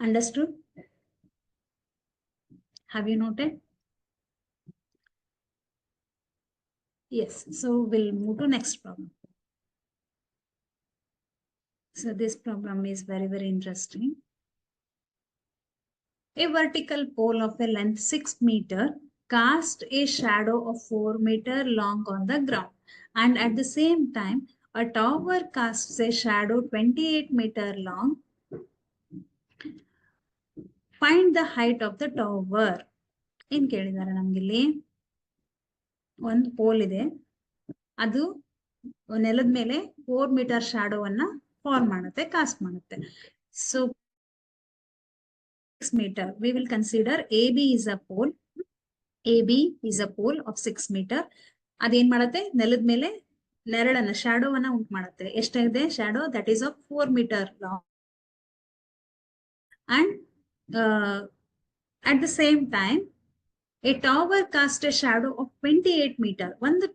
Understood? Have you noted? Yes. So we'll move to next problem. So this problem is very, very interesting. A vertical pole of a length 6 meter cast a shadow of 4 meter long on the ground. And at the same time, a tower casts a shadow 28 meter long. Find the height of the tower. ಏನ್ ಕೇಳಿದಾರೆ ನಮ್ಗಿಲ್ಲಿ? ಒಂದು pole ಇದೆ, ಅದು ನೆಲದ ಮೇಲೆ 4 metre ಶಾಡೋವನ್ನ form ಮಾಡುತ್ತೆ, cost ಮಾಡುತ್ತೆ. So 6 meter, we will consider AB is a pole. AB is a pole of 6 meter ಅದೇನ್ ಮಾಡತ್ತೆ, ನೆಲದ ಮೇಲೆ ನೆರಳನ್ನ, ಶಾಡೋವನ್ನ ಉಂಟು ಮಾಡುತ್ತೆ. ಎಷ್ಟಿದೆ shadow? That is of 4 metre long. And at the same time a tower cast a shadow of 28 metre. ಒಂದು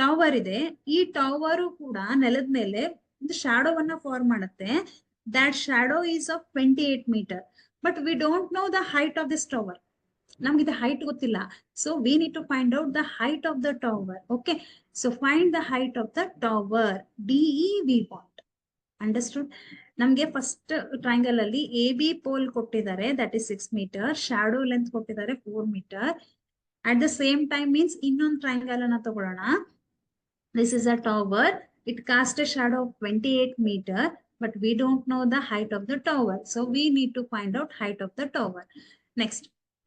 tower ಇದೆ, ಈ ಟವರ್ ಕೂಡ ನೆಲದ ಮೇಲೆ ಒಂದು ಶಾಡೋವನ್ನ ಫಾರ್ಮ್ ಮಾಡುತ್ತೆ. That shadow is of 28 metre. But we don't know the height of this tower. ನಮ್ಗೆ ಇದು ಹೈಟ್ ಗೊತ್ತಿಲ್ಲ. So we need to find out the height of the tower. Okay, so find the height of the tower. DE we want. Understood? ನಮ್ಗೆ first triangle ಅಲ್ಲಿ A B pole ಕೊಟ್ಟಿದ್ದಾರೆ, that is 6 metre. Shadow length ಕೊಟ್ಟಿದ್ದಾರೆ 4 metre. At the same time means ಇನ್ನೊಂದು triangle ಅನ್ನ ತಗೊಳ್ಳೋಣ. This is a tower. It cast a shadow of 28 metre, but we don't know the height of the tower. So we need to find out height of the tower. Next,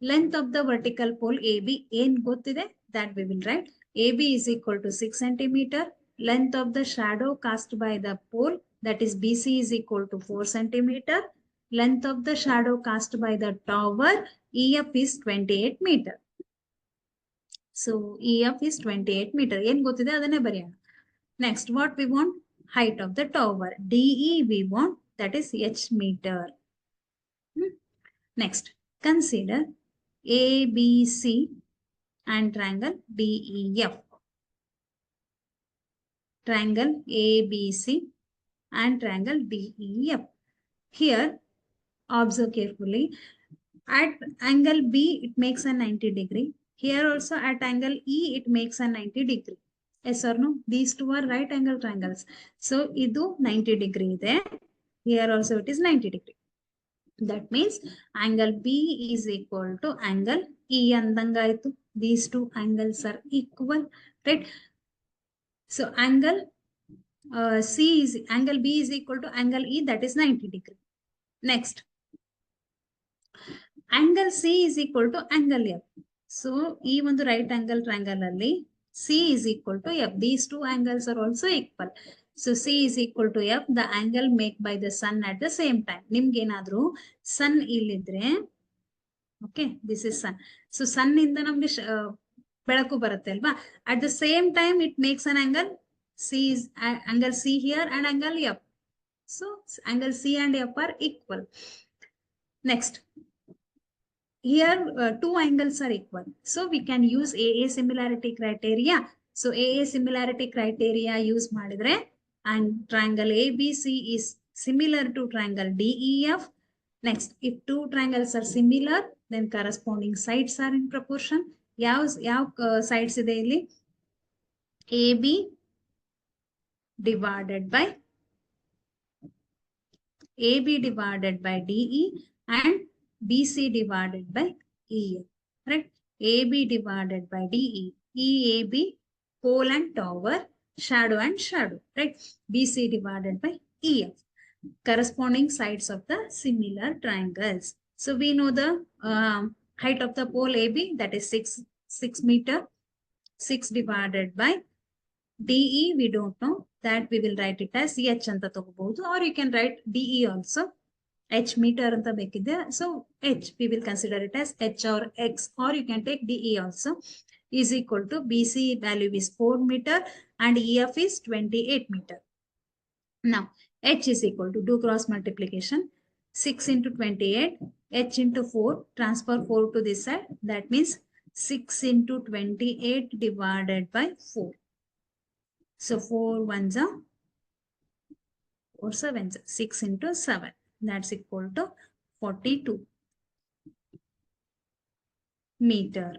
length of the vertical pole AB. ಏನ್ ಗೊತ್ತಿದೆ? That we will write. AB is equal to 6 centimeter. Length of the shadow cast by the pole, that is BC, is equal to 4 centimeter. Length of the shadow cast by the tower, EF, is 28 meter. So EF is 28 meter. ಏನ್ ಗೊತ್ತಿದೆ ಅದನ್ನೇ ಬರೆಯೋಣ. Next, what we want? Height of the tower. DE we want, that is H meter. Next, consider ABC and triangle DEF. Triangle ABC and triangle DEF. Here, observe carefully. At angle B, it makes a 90 degree. Here also at angle E, it makes a 90 degree. Yes or no? These two are right angle triangles. So, idu 90 degree ide. Here also it is 90 degree. That means angle B is equal to angle E andangaitu. These two angles are equal, right? So angle angle B is equal to angle E, that is 90 degree. Next, angle C is equal to angle F. So E one right angle triangle alli C is equal to F. These two angles are also equal. So C is equal to F, the angle made by the sun at the same time. Nimge enadru sun illidre, okay, this is sun. So sun inda namge ಬೆಳಕು ಬರುತ್ತೆ ಅಲ್ವಾ? At the same time it makes an angle. C is angle C here and angle F. So angle C and F are equal. Next, here two angles are equal. So we can use AA similarity criteria. So AA similarity criteria use madidre, and triangle ABC is similar to triangle DEF. Next, if two triangles are similar, then corresponding sides are in proportion. Yav sides ide illi? AB divided by DE and BC divided by EF, right? AB divided by DE, EAB, pole and tower, shadow and shadow, right? BC divided by EF, corresponding sides of the similar triangles. So we know the height of the pole AB, that is 6 meter. 6 divided by DE, we don't know, that we will write it as H anta tagobodu, or you can write DE also. H meter anta bekide, so H we will consider it as H or X, or you can take DE also, is equal to BC value is 4 meter and EF is 28 meter. Now H is equal to, do cross multiplication, 6 into 28, H into 4, transfer 4 to this side, that means 6 into 28 divided by 4. So 4 ones are 4 sevens, 6 into 7, that's equal to 42 meter.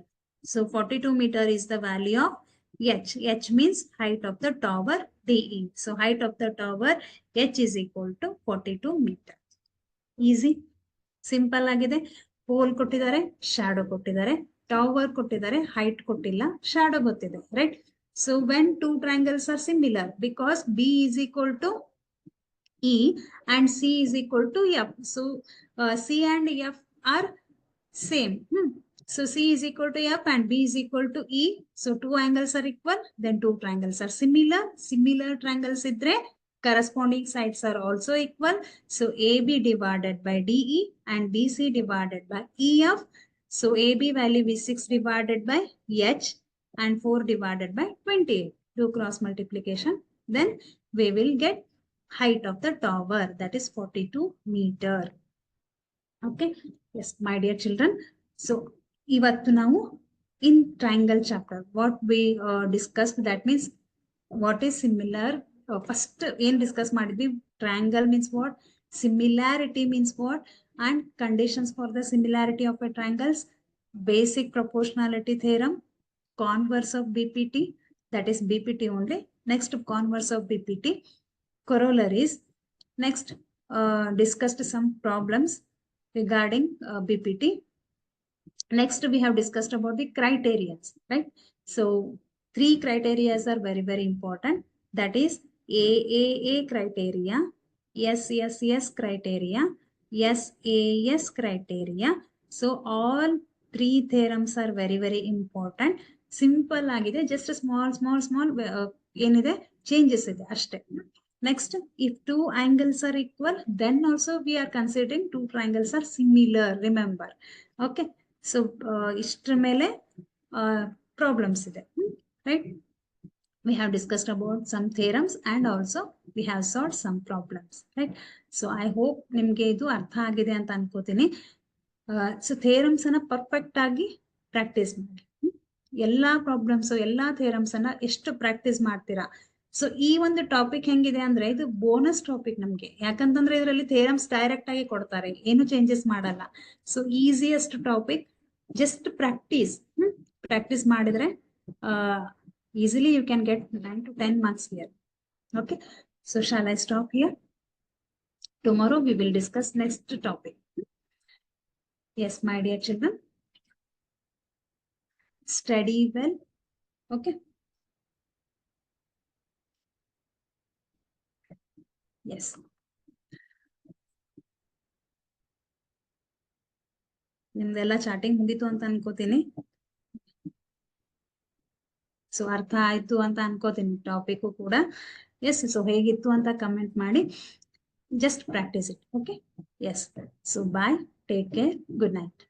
So 42 meter is the value of H. H means height of the tower DE. So height of the tower H is equal to 42 meter. Easy, simple agide. Pole kottidare, shadow kottidare, tower kottidare, height kottilla, shadow gottide, right? So when two triangles are similar, because B is equal to E and C is equal to F. So C and F are same. So C is equal to F and B is equal to E. So two angles are equal, then two triangles are similar. Similar triangles idre corresponding sides are also equal. So AB divided by DE and BC divided by EF. So AB value is 6 divided by H. and 4 divided by 28. Do cross multiplication. Then we will get height of the tower, that is 42 meter. Okay. Yes, my dear children. So, ivattu ನಾವು in triangle chapter, what we discussed, that means what is similar. First, ಏನ್ discuss ಮಾಡಿದ್ವಿ, triangle means what, similarity means what, and conditions for the similarity of a triangles, basic proportionality theorem, converse of BPT, that is BPT only. Next, converse of BPT, corollaries. Next, discussed some problems regarding BPT. Next, we have discussed about the criteria, right? So, 3 criteria are very, very important. That is AAA criteria, SSS criteria, SAS criteria. So, all 3 theorems are very, very important. Simple agide, just a small ಏನide changes ಇದೆ ಅಷ್ಟೇ. Next, if 2 angles are equal, then also we are considering 2 triangles are similar, remember. Okay. So, ishtra mele problems ide, right? We have discussed about some theorems and also we have solved some problems, right? So, I hope nimge idu artha agide anta ankotini. So, theorems ana perfect agi practice ಮಾಡಿ. ಎಲ್ಲಾ problems, ಎಲ್ಲಾ theorems ಅನ್ನ ಎಷ್ಟು practice ಮಾಡ್ತೀರಾ. So ಈ ಒಂದು topic ಹೆಂಗಿದೆ ಅಂದ್ರೆ ಇದು ಬೋನಸ್ ಟಾಪಿಕ್ ನಮ್ಗೆ, ಯಾಕಂತಂದ್ರೆ ಇದರಲ್ಲಿ ಥಿಯರಮ್ಸ್ ಡೈರೆಕ್ಟ್ ಆಗಿ ಕೊಡ್ತಾರೆ, ಏನು ಚೇಂಜಸ್ ಮಾಡಲ್ಲ. So easiest topic, just practice ಮಾಡಿದ್ರೆ easily you can get 9 to 10 marks here. Okay, so shall I stop here? Tomorrow we will discuss next topic. Yes, my dear children, study well. Okay. Yes. ನಿಮ್ದೆಲ್ಲ ಚಾಟಿಂಗ್ ಮುಗೀತು ಅಂತ ಅನ್ಕೋತೀನಿ. So ಅರ್ಥ ಆಯ್ತು ಅಂತ ಅನ್ಕೋತೀನಿ topic ಕೂಡ. ಎಸ್, ಸೊ ಹೇಗಿತ್ತು ಅಂತ ಕಮೆಂಟ್ ಮಾಡಿ. Just practice it. Okay. Yes, so bye, take care, good night.